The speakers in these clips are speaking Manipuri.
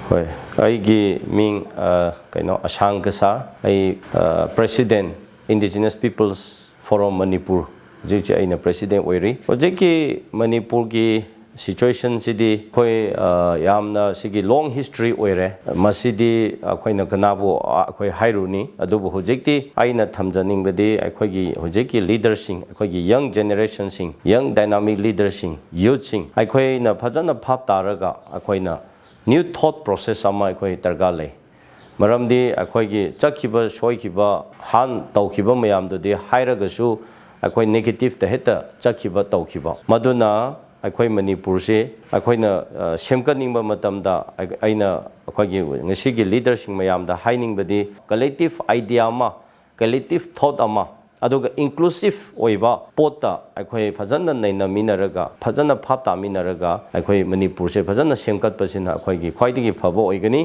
Hoi, aigi ming kaino Ashang Kasar, President Indigenous Peoples Forum Manipur. Jiki aina President oiri. Jiki Manipur ki situation sidi koi yamna sigi long history oire. Masidi koi na kanabu koi hairuni. Adubu hojiki aina thamjaning bedi koi ki hojiki leadership koi ki young generation sing, young dynamic leadership, youth sing. Koi na phajana phap taraga koi na new thought process ama koi targale. Maramdi koi ki chakiba shoikiba han taukiba mayam do de hairagasu koi negative the heta chakiba taukiba. Maduna koi Manipur se koi na semkaningba matamda aina koi ki ngasigi leadership mayam da haining badi collective idea ama, collective thought ama. aduga inclusive oiba pota akhoi phajana naina minaraga phajana phapta minaraga akhoi Manipur se phajana semkat pasina akhoi gi khwaidigi phabo oigani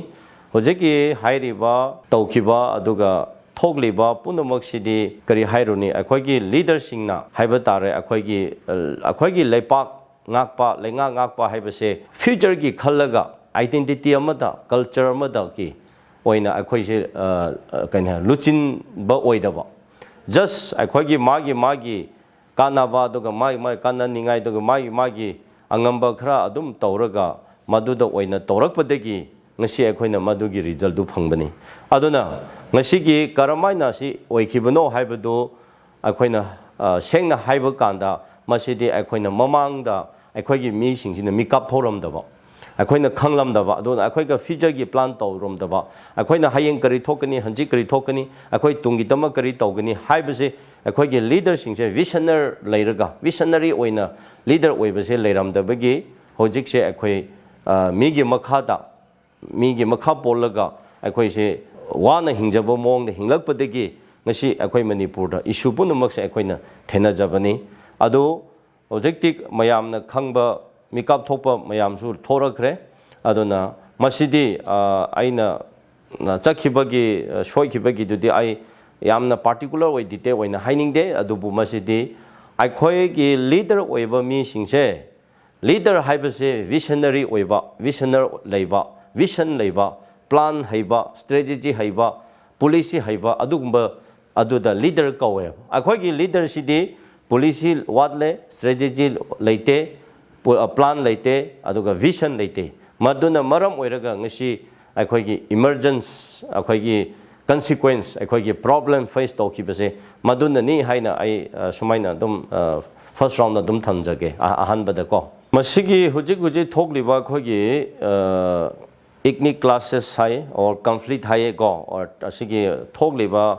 hojeki hairiba taukiba aduga thogliba punamak sidi kari hairuni akhoi gi leader singna haiba tare akhoi gi leipak ngakpa lenga ngakpa haibase future gi khallaga identity amada culture amada ki oina akhoi se kanya luchin ba oidaba just akhoi magi kanaba doga mai kana ningai doga magi angamba khra adum tawraga maduda oina tawrakpadagi ngasi akhoina madugi result du phangbani aduna ngasi gi karamaina si oikhibano haibadu akhoina sengna haiba kanda masidi akhoina mamangda akhoigi mi singsina mikap thoramdaba akhoina khanglamdaba aduna akhoiga future gi plan tawromdaba akhoina hayeng kari thokani hanji kari thokani akhoi tungi tama kari tawgani haibase akhoigi leader singse visionary oina leader oibase leiramdabagi hojikse akhoi migi makha polaga akhoi se wana hingjaba mongda hinglakpadagi ngasi akhoi Manipur da issue punamakse akhoina thenajabani adu objective mayamna khangba mikap thokpa mayamsu thorakre aduna masidi aina chakhibagi shoikibagi dudi ai yamna particular way detail oina hainingde adubu masidi akhoi gi leader oiba mi singse leader haibase visionary oiba vision leiba plan haiba strategy haiba policy haiba adugumba aduda leader kawe akhoi gi leader sidi policy watle strategy leite plan leite aduga vision leite maduna maram oiraga ngasi akhoi emergence akhoi consequence akhoi problem face tokibase maduna ni haina ai sumaina dum first round dum thamjage ahanbada ko masigi huji thokliba akhoi ethnic classes hai or conflict hai go or asigi thokliba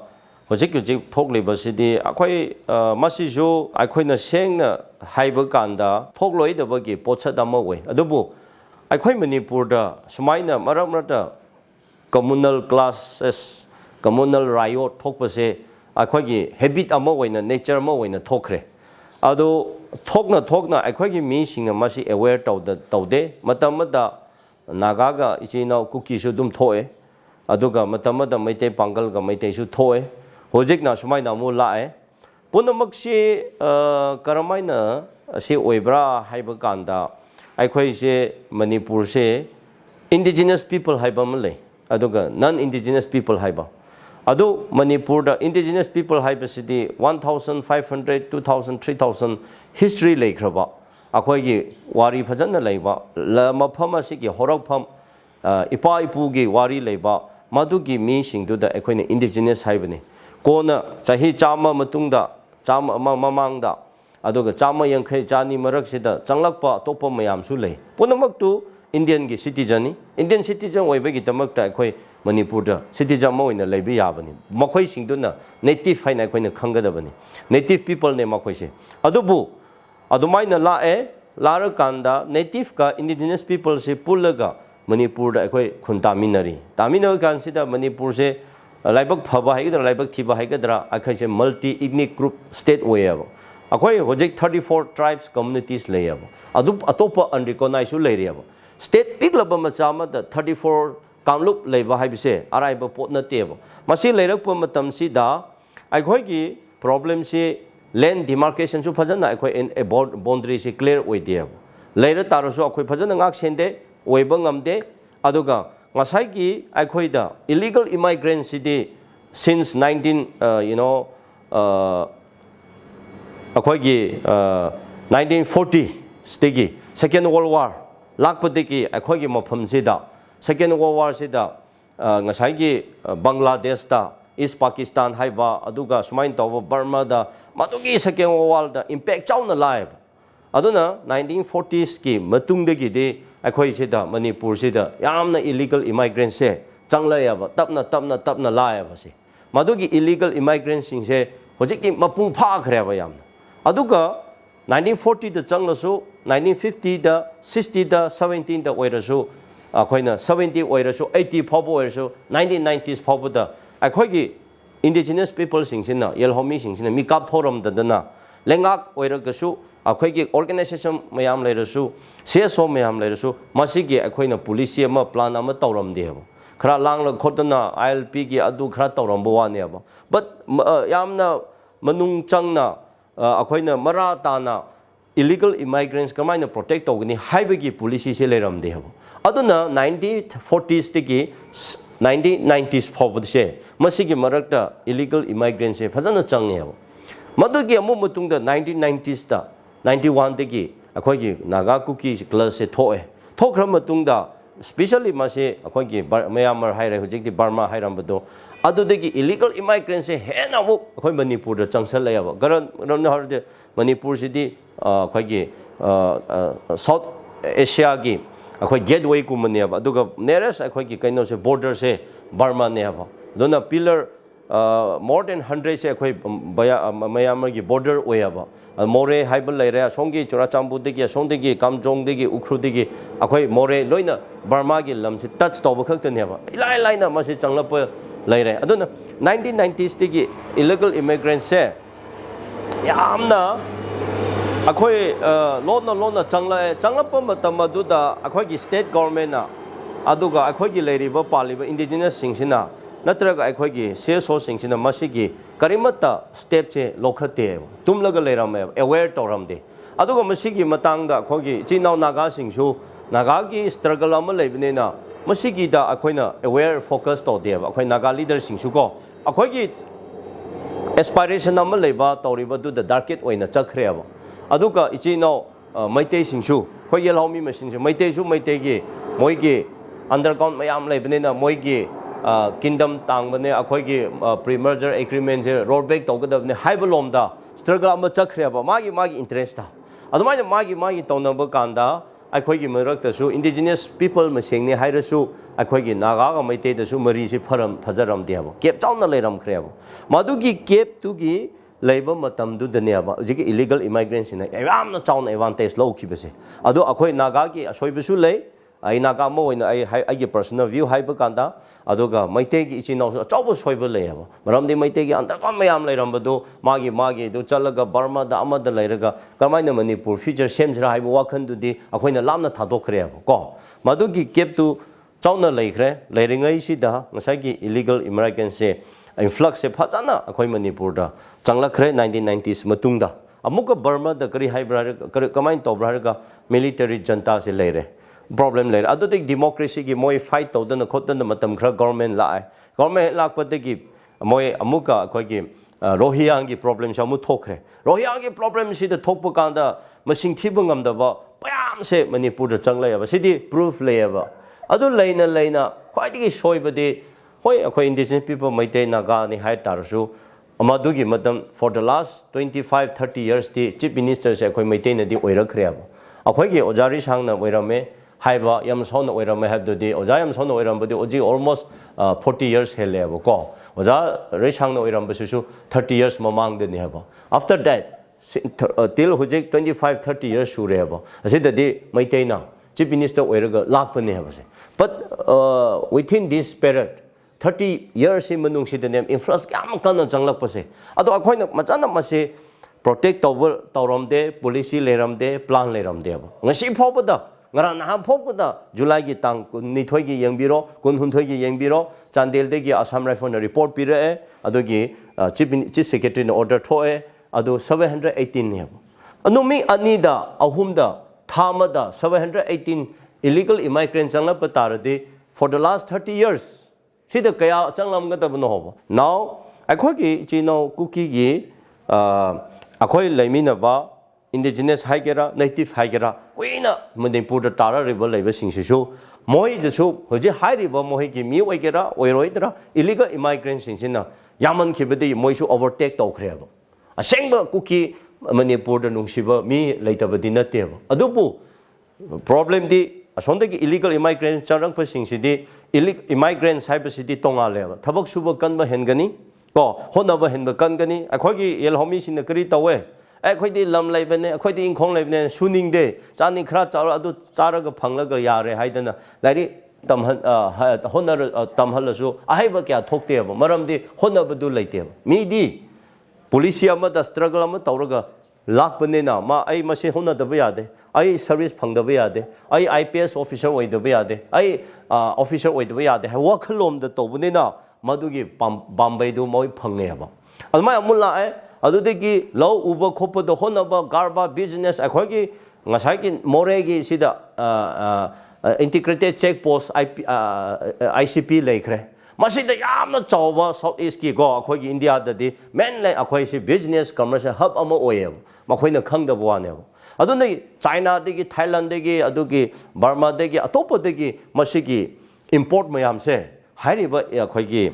hojik thokliba sidi akhoi masiju akhoina sengna haiba kanda thokloi dabagi pochadama we adubu akhoi Manipur da sumaina maramrata communal classes communal riot thokpase akhoi gi habit ama oina nature ama oina thokre adu thokna akhoi gi mi singa masi aware taude matamada nagaga ichina Kuki su dum thoe aduga matamada Meitei Pangal ga Meitei su thoe hojikna sumaina mu lae punamakse karamaina se oibra haiba kanda akhoi se Manipur se indigenous people haiba male aduga non indigenous people haiba adu Manipur da indigenous people haiba sidi 1500 2000 3000 history leikraba akhoi gi wari phajana leiba mafam asigi horakpham ipa ipu gi wari leiba madugi mi singdu da akhoi indigenous haibani kona chahi chama matungda chama mamangda aduga chama yankhai chani maraksida changlakpa topa mayam su lei punamaktu Indian gi citizen oibagi tamakta akhoi Manipur da citizen ma oina leibi yabani makhoi singduna native haina akhoi na khangadabani native people ne makhoi se adubu adumaina lara kanda native ka indigenous people se pullaga Manipur da akhoi khuntaminari tamina kansida Manipur se laibak phaba haigdra laibak thiba haigdra akhoi se multi ethnic group state oyaba akhoi hojik 34 tribes communities layaba adu atopa unrecognized layriaba state piglaba machama da 34 kamlup leiba haibise araiba potna teba masi leirakpa matam si da akhoi gi problem se land demarcation su phajana akhoi boundary se clear oideba leira tarasu akhoi phajana ngak sende oiba ngamde aduga ngasai aikoida illegal immigrants since 1940 stigi Second World War lakpadiki aikoigi mafam sida Second World War sida ngasai Bangladesh da East Pakistan haiba aduga sumain tawba Burma da madugi Second World War da impact chauna live aduna 1940s ki matungdagi de akhoi sida Manipur sida yamna illegal immigrants se changlayaba tapna laaba se madugi illegal immigrants sing se hojiki mapung pha khreba yamna aduga 1940 da changlasu 1950 da 60 da 17 da oirasu akhoina 70 oirasu 80 phobo oirasu 1990s phobo da akhoigi indigenous people singsina yelhomi singsina mikap thoram dadana lengak oiragasu akhoigi organization mayam leirasu CSO mayam leirasu masigi akhoina police ama plan ama tawram de khara langla khotana ILP gi adu khara tawram bo wane ba but yamna manung changna akhoina mara tana illegal immigrants kamaina protect togni haibagi policy se leram de aduna 1940s tiki 1990s forward se masigi marakta illegal immigrants se phajana changne madugi amu matungda 1990s ta 91 tiki akhoigi naga kuki class se thokhra matungda especially mase akhoigi Myanmar haire hujik di Burma hairambado adudagi illegal immigrants se hena mu akhoi Manipur da changsal layaba garan ron harde Manipur sidi akhoigi South Asia gi akhoi gateway ku maniaba aduga nearest akhoigi kaino se border se Burma ne aba dona pillar more than 100 se akhoi Myanmar gi border oyaba more haibal laira songi churachambu degi songdegi kamjong degi ukhru degi akhoi more loina Burma gi lam se touch toba khak ne aba ilai na mase changlap laira aduna 1990s degi illegal immigrants se yamna akhoi lona changlap matam aduda akhoi gi state government na aduga akhoi gi leiriba paliba indigenous singsina natraga akhoi gi CSO singsina masigi karimata step che lokhate tumlaga leiram aware toramde aduga masigi matangda akhoi gi chinau naga singsu naga gi struggle am leibne na masigi da akhoina aware focus to deba akhoi naga leader singsu ko akhoi gi aspiration am leiba toriba du the darket oina chakhreba aduga ichino Meitei singsu khoi yelhomi masingsu Meitei su Meitei gi moigi underground mayam leibne na moigi kingdom tangbane akhoigi pre-merger agreement je rollback tawgadabne haibalomda struggle am chakhreba magi interest ta adumai magi tawnaba kanda akhoigi marakta su indigenous people masingni hairasu akhoigi naga ga Meitei da su mari si pharam phajaram diabo kep chauna leiram khreba madugi kep tugi leiba matam du daniaba jigi illegal immigrants ina yamna chauna advantage lo khibase adu akhoi naga gi asoibasu lei ai naga mo ina ai personal view haiba kanda aduga Meitei gi ichino chaubu soiba leiaba maramdi Meitei gi antarkam mayam leirambadu magi du chalaga Burma da amada leiraga kamaina Manipur future semjra haiba wakhan du di akhoina lamna thadokhreba ko madugi kep tu chauna leikhre leiringai sida ngasai gi illegal immigrants se influx se phajana akhoi Manipur da changlakhre 1990s matungda amuka Burma da kari haibra kamain tobra ga military janta se leire problem later adudik democracy gi moi fight tawdana khotana matam khra government lakpadagi moi amuka akhoi Rohingya gi problem shamu thokre Rohingya gi problem si da thokpa kanda masing thibangam da ba payam se Manipur da changlaya sidi proof layaba adu leina khwaidigi soibade hoi akhoi indigenous people Meitei naga ni hai tarsu amadugi matam for the last 25-30 years the chief minister se akhoi Meitei na di oirakhre akhoi gi ojari sangna oirame haiba yam sona oirame habdodi oja yam sona oirambodi oji almost 40 years heleba ko oja resangna oirambasu 30 years mamang de heba after that till hujik 25-30 years sureba asidadi Meitei na chief minister oiraga lakpane heba but within this period 30 years in manung sidane influence kam kana changlakpase ado akhoina machana mase protect tawramde policy leramde plan leramde ngasi phobada ngara na phobada July gi tang nithoi gi yengbiro kunhunthoi gi yengbiro Chandel de gi Assam Rifle na report pire adogi chief secretary na order thoe ado 718 ne anumi anida ahumda thamada 718 illegal immigrants changla patarade for the last 30 years. See the kaya changlam ga tabno hobo. Now, akhoi ki chino Kuki gi akhoi laimina ba indigenous haigera, native haigera, kuina Manipur da tara river labor singsu. Moi the soup, Hoji high river mohiki mi wagera, oiroidra, illegal immigrants in Sina, Yaman kibadi, Moishu overtake to crebo. A shangba Kuki Manipur da Nungshiba, me later badina table. Adupu problem di Asondaki illegal immigrants, Charang Passing City, illegal immigrants, Hyper City Tonga level. Tabak Suba Kanba Hengani, Go, Honaba Henba Kangani, Akogi Yel Homis in the Krita way. Quite the Lam Labene, quite the Inkong Labene, Suning Day, Jani Krat, Zaraga Panglaga Yare, Haidana, Lady Honor Tamhalasu, I have a cat talk table, Maram de Honabadu later. Me di Policia Mata struggle Amatauraga, Lak Banana, Ma I must say Hona the Beade, I service Pang the Beade, I IPS officer with the Beade, I officer with the Beade, I walk along the Tobunina, Madugi Bombay do Moi Pangeva. Alma Mula. Adudegi low uber kopo the honaba garba business akogi ngasaki moregi sida integrated check post ICP lekre masida yamna chawba southeast ki go akogi India dadi mainly akoi si business commercial hub ama oyeb makoina khangda bwane adunai China degi Thailand degi adugi Burma degi atopo degi masigi import mayam se hairiba akogi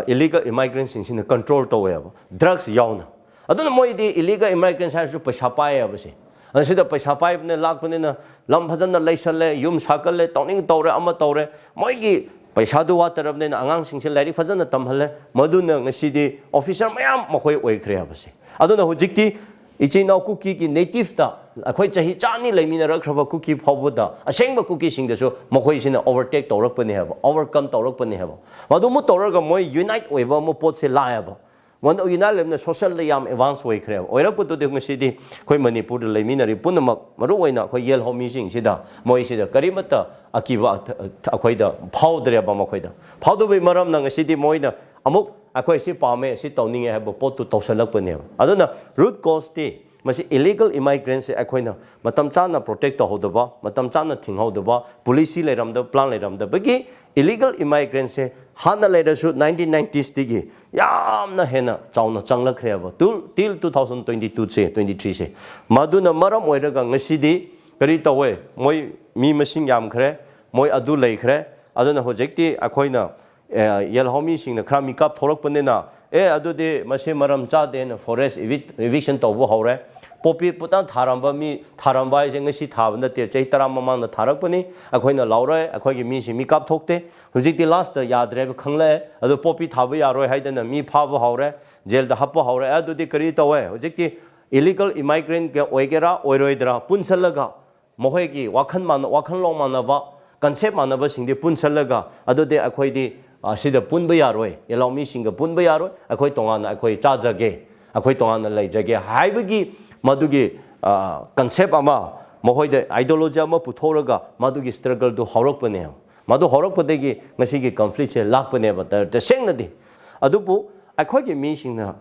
illegal immigrants in control to drugs yauna aduna moi di illegal immigrants has to pasapai abase asida pasapai ne lakpane lam phajana laisale yum sakale tawning tawre ama tawre moi gi paisa du wa tarab ne angang singse lairi phajana tamhale maduna ngasidi officer mayam makhoi oikhre abase aduna hojikti ichina Kuki ki native ta akhoi chahi chani laimina rakhaba Kuki phawboda asengba Kuki sing da so makhoi sina overtake tawrakpani haba overcome tawrakpani haba madu mu tawraga moi unite oiba mu pot se laaba one United social yam advance way crab. Or put to the city, Koi Manipur, the Laminary Punamak, Maruana, Koyel Homishing Sida, Moisida, Karimata, Akiva, Aquaida, Powder Bamaquida. Powder be Maram Nanga City Moida, Amuk, Aquai si Pame, sit owning a have a pot to Tosalapanem. I don't know, root cause tea. Must illegal immigrants Aquina, Matamchana protect the Hodaba, Matamchana Ting Hodaba, police leram the plan leram the Bagi, illegal immigrants Hana later shoot 1990s tigi. Yam na hena, Chowna Changla Creva, till 2022 say, 23 say. Maduna Maram Weragang Sidi, Perita way, Moi me machine yam cre, Moi adu lake cre, Adana Hojekti, Aquina, Yel Homish in the Krami Cup, Torok Panena, adu de Mashi Maram Chad forest eviction to Wohore. Popi putan Taramba mi Taramba is English Tavan, the Chaitaramaman, the Tarakani, Aquina Laura, Aquagi Mishi Mikap Tokte, Hujik the last Yadreb Kangle, the Popi Taviaro Hayden and me Pavo Hore, Jail the Hapo Hore, Adu de Carita way, Hujiki illegal immigrant Oigera, Oiroidra, Punsalaga, Mohegi, Wakan Long Manaba, Concept Manaba sing the Punsalaga, Adu de Aquidi, Sida Punbayaro, Yellow missing a Punbayaro, Aquitona, Aqui Chaja, Aquitona Lajage, Haibagi. Madugi concept ama mohoide ideology ama puthораga madugi struggle do horokpane madu horokpadegi ngasigi conflict se lakpane ba the sengnadi adupu akhogi mishing na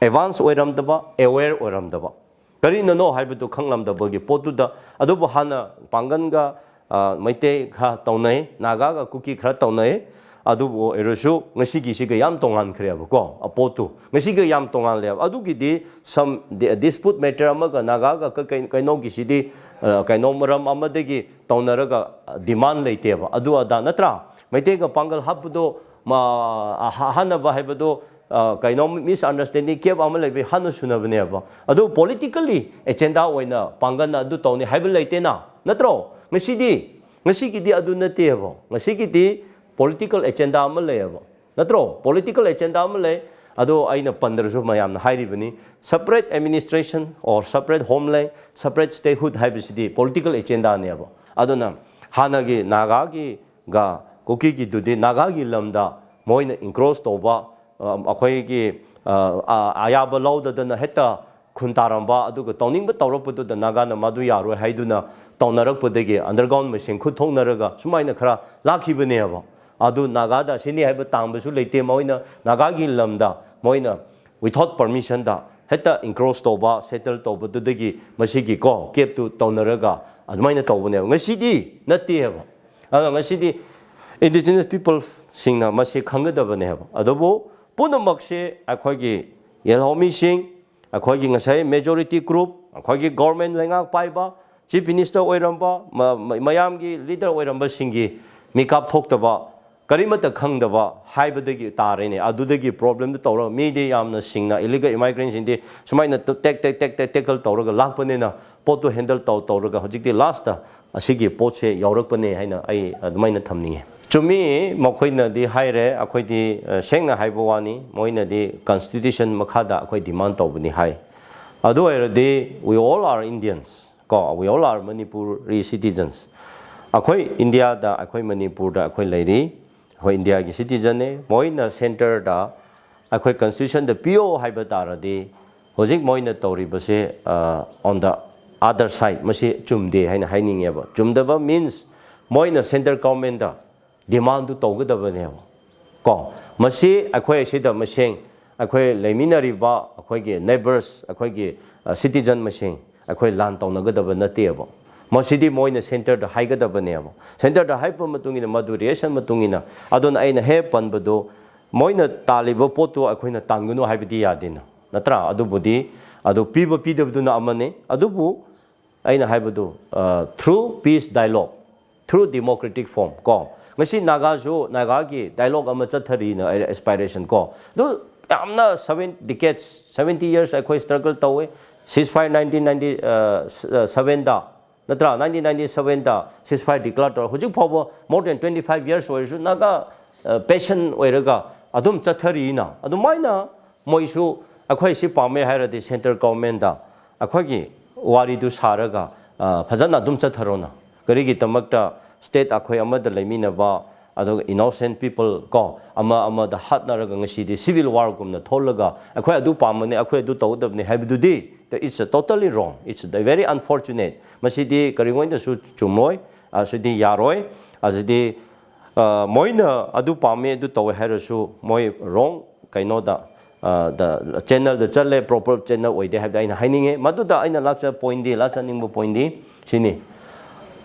advance oiramdaba aware oiramdaba kari no haibdu khanglamdaba gi potuda adupu hana panganga Meitei kha taunai naga ga Kuki khra taunai adubu erosu ngasigi siga yam tongan khreaba ko apotu ngasiga yam tongan le adugi di some dispute matter amaga naga ga kaino gi sidi kaino maram amadegi taunaraga demand leiteba adu ada natra Meitei ga pangal hapdo ma hana ba haibdo kaino misunderstanding keb amale be hanu sunabneba adu politically agenda oina pangana adu tawni haibel leitena natro ngasigi di adu natebo ngasigi di political agenda amalebo natro political agenda amale ado aina pandrasu mayam na hairibani separate administration or separate homeland separate statehood haibisidi political agenda nebo adona hanagi nagagi ga Kuki gi dudi nagagi lamda moina encroach toba akhoi gi ayaba lauda dana heta khuntaramba aduga tawning ba tawrapdu da naga na madu yaro haiduna tawnarakpudegi underground machine khuthongnaraga sumaina khara lakhibane aba adu nagada sini haiba tangbasu leite moina nagagi lamda moina without permission da heta encroach toba settle toba dudegi masigi ko keep to tawnaraga admaina tawbane ngasidi natti heba ngasidi indigenous people singna masi khangadabane haba adobo punamakse akhoigi yelhomi sing akhoigi ngasai majority group akhoigi government lengak paiba chief minister oiramba mayamgi leader oiramba singi mikap thoktaba karimata khangdaba haibadagi tarene adudagi problem da tawra mede yamna singna illegal immigrants indi sumaina tackle tawraga lakpanena potu handle tawraga hojikti last ta asigi potse yaurakpane haina ai adumaina thamninge chumi mokoina di haire akoidi sengna haibawani moina di constitution makhada akoi demand tawbani hai adu airadi we all are Indians ko we all are Manipuri citizens akoi India da akoi Manipur da akoi lairi akoi India gi citizen ne moina center da akoi constitution da PO haiba taradi hojik moina tawri base on the other side masi chumde haina hainingeba chumdaba means moina center government da demand to tawgadabane ko masi akoi sida maseng akoi leminariba akoi ge neighbors akoi ge citizen maseng akoi land tawnagadaba nateba masidi moina center da haigadabane center da haipa matungina maduration matungina adona aina he panbado moina taliba potu akoina tangunu haibidi yadina natra adubudi adu piba pidabduna amane adubu aina haibadu through peace dialogue through democratic form ko ngasi naga gi dialogue ama chathari na aspiration ko do amna 7 decades 70 years akoi struggle tawe ceasefire 1997 da natra 1997 da ceasefire declare to hujik phobo more than 25 years oisu naga passion oiraga adum chathari na adumaina moisu akoi si pame hairadi center government da akoi gi wari du saraga phajana adum chatharona karigi tamakta state akoi amada lemina ba ado innocent people ko ama da hatnaraga ngasi di civil war gumna tholaga akoi adu pamane akoi adu tawdabne habidudi it's totally wrong it's very unfortunate masidi karingoina su chumoi asidi yaroi asidi moina adu pame adu tawe harasu moi wrong kaino da the channel the challe proper channel oide have aina haininge maduda aina laksa point di laksa ningbo point di sini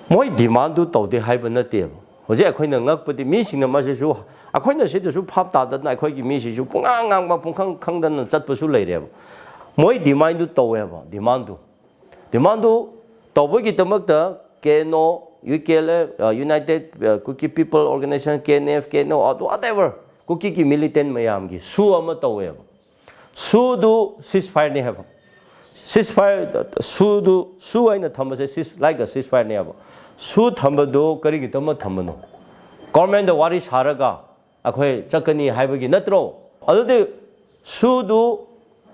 moi demand du tawde haiba nate hoje akhoina ngakpadi mi singna masu akhoina sidu su phap ta da na akhoi gi mi si su pungang ngang ba pungkhang khangdan chatpa su leire moi demand du tawe ba demand du tawbagi tamakta keno UKL United Kuki People Organization KNF KNO whatever Kuki ki militant mayam gi su ama tawe su du ceasefire ne have ceasefire su aina thamase like a ceasefire ne have su thambado kari gi tama thambano government the wari saraga akhoi chakani haibagi natro adude su du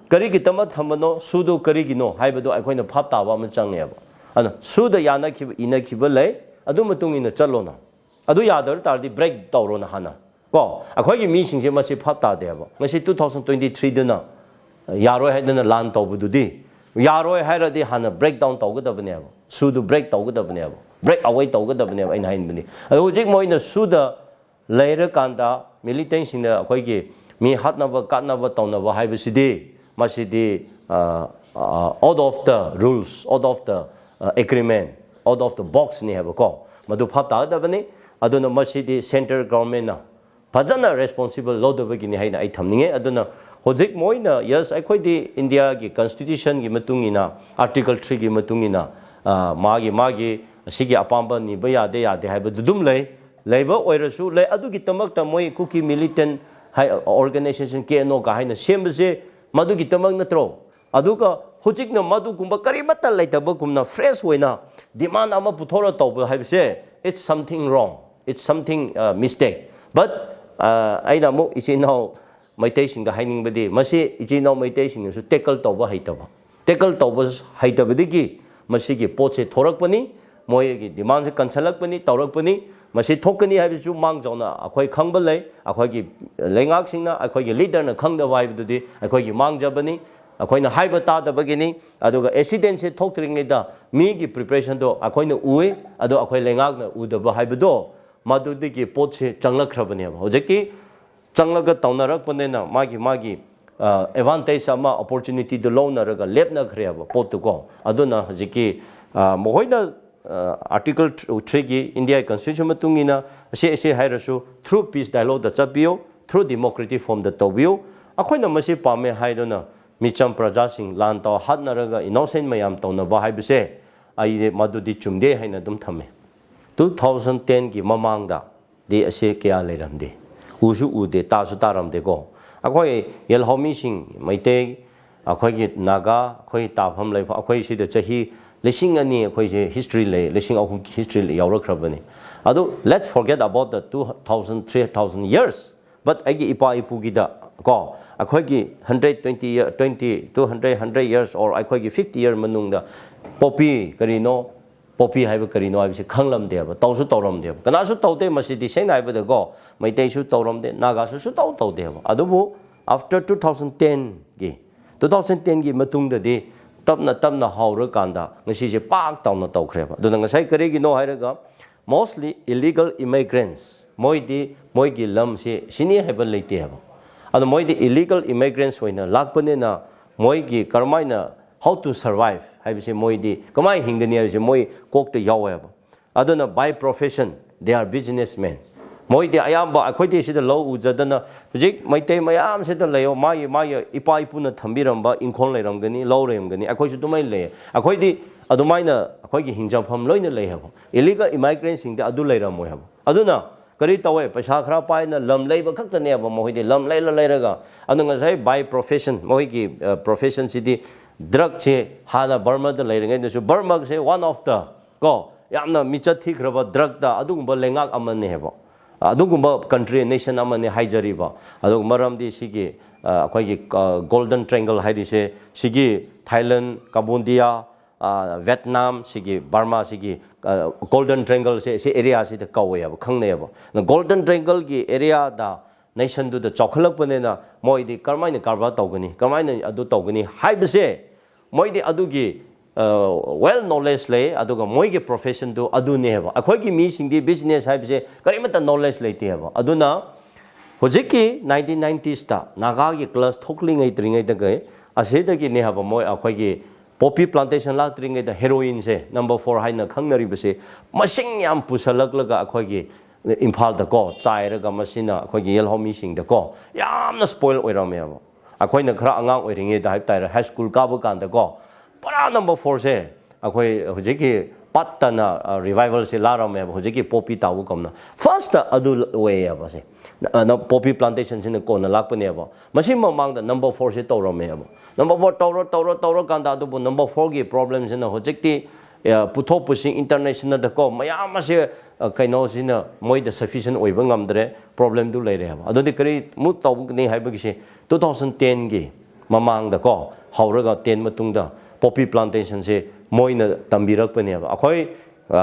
kari gi tama thambano su du kari gi no haibado akhoina phap ta ba ma changne ba ana su da yana ki ina ki balai adu matung ina chalona adu yadar tardi break tawrona hana ko akhoi gi mi singje ma si phap ta de ba ngasi 2023 dana yaroi haidana lan tawbududi yaroi hairadi hana break down tawgadabane ba su du break tawgadabane ba break away tawgadabane ba ina hainbani adu hojik moina su da leira kanda militant singna akhoi gi mi hatnaba katnaba tawnaba haibasidi masidi out of the rules out of the agreement out of the box ni have ko madu phap ta da bani aduna masidi center government na phajana responsible lo da bagi ni haina ai thamninge aduna hojik moina yes akhoi di India gi constitution gi matungina article 3 gi matungina magi asigi apamba ni ba yade haiba dudum leiba oirasu lei adu gi tamakta moi Kuki militant organization KNO ga haina sembase madu gi tamak natro aduga hojik na madu gumba karimata laitaba gumna fresh hoina demand ama puthora tawba haibse it's something wrong it's something mistake but aina mo isinau Meitei singa haining badi masi isinau Meitei singa su tackle tawba haitaba masi gi poche thorakpani moi gi demand se kansalakpani tawrakpani masi thokani haibisu mangjona akhoi khangba lei akhoi gi lengak singna akhoi gi leader na khangda waibududi akhoi gi mangjabani akoina haiba ta da bagini aduga accident se thokring da mi gi preparation do akoina ue adu akoi lengak na u da ba haiba do madu de gi pot se changlakhrabane ba hojeki changlaga tawnarak panena magi advantage ama opportunity do lona raga lepna khreaba pot ko aduna hojeki mohoina Article 3 ki India Constitution matungina ase hairasu through peace dialogue da chapiyo through democratic form da tawbiyo akhoi na masi pame haidona micham praja sing lan taw hatnaraga innocent mayam tawna ba haibse ai madudi chumde haina dum thame 2010 ki mamangda de ase kya leramde usu ude ta su taramde ko akhoi yel homi sing maite akhoi ki naga akhoi tapham lai akhoi si de chahi Lishing ani akhoi history le lishing ahum history le yawrakrabani adu let's forget about the 2000 3000 years but agi ipa ipugi da ko akhoi gi 120 year 20 200 100 years or akhoi gi 50 year manung da poppy karino poppy haiba karino ai se khanglam de ba tawsu tawram de kana su tawte masidi seng ai ba de ko maitei su tawram de naga su taw de ba adu bu after 2010 gi 2010 gi matung da de tapna haura kanda ngasi je pak tawna tawkhreba do ngasai karegi no hairaga mostly illegal immigrants moidi moigi lam se sini heba leite heba ado moidi illegal immigrants hoina lakpane na moigi karmaina how to survive haibse moidi kamai hingani haibse moi kokta yaweba adona by profession they are businessmen moidi ayamba akhoi sida lo ujadana hujik maitei mayam sida leyo mai ipa ipuna thambiramba inkhon leiramgani lo remgani akhoi su dumai le akhoi di adumaina akhoi gi hingjafam loina lei habo illegal immigrants sing da adu leiramoi habo aduna kari tawe paisa khara paina lam leiba khakta ne habo mohidi lam leiraga anu ngasai by profession mohigi profession sidi drug che hana burma da leiringai su burma se one of the go yamna michathi khraba drug da adugumba lengak amane habo adugumba country nation amane haijariba adug maramdi sigi akhoi golden triangle haidise sigi Thailand Cambodia Vietnam sigi Burma sigi golden triangle se area si da kawe ba khangne ba golden triangle gi area da nation du da chokhalakpane na moi di karmaina karba tawgani karmaina adu tawgani haibse moi di adugi well knowledge le aduga moigi profession do adu ne heba akhoi gi mi sing di business haibse karimata knowledge leite heba aduna hojiki 1990s ta naga gi class thokling ai tringai da gai aseda gi ne haba moi akhoi gi poppy plantation la tringai da heroin se number 4 haina khangnari bse masing yam pusalak laga akhoi gi imphal da ko chairaga masina akhoi gi yel homi sing da ko yamna spoil oiram ya akhoi na khara angang oiringe da haip tai high school ka bu kan da ko para number 4 se akhoi hojiki patana revival se laram ya hojiki poppy tawu kamna first adu way ya base na poppy plantation sin ko na lakpane ya masi mamang da number 4 se tawram ya number 4 tawro kan da adu number 4 gi problems na hojiki puthop pusing international da ko mayam ase kaino sina moi da sufficient oiba ngamdre problem du leire ha adu de kari mu taw ni haiba gi se 2010 gi mamang da ko hauraga 10 matung da poppy plantation se moina tambirak pane ba akhoi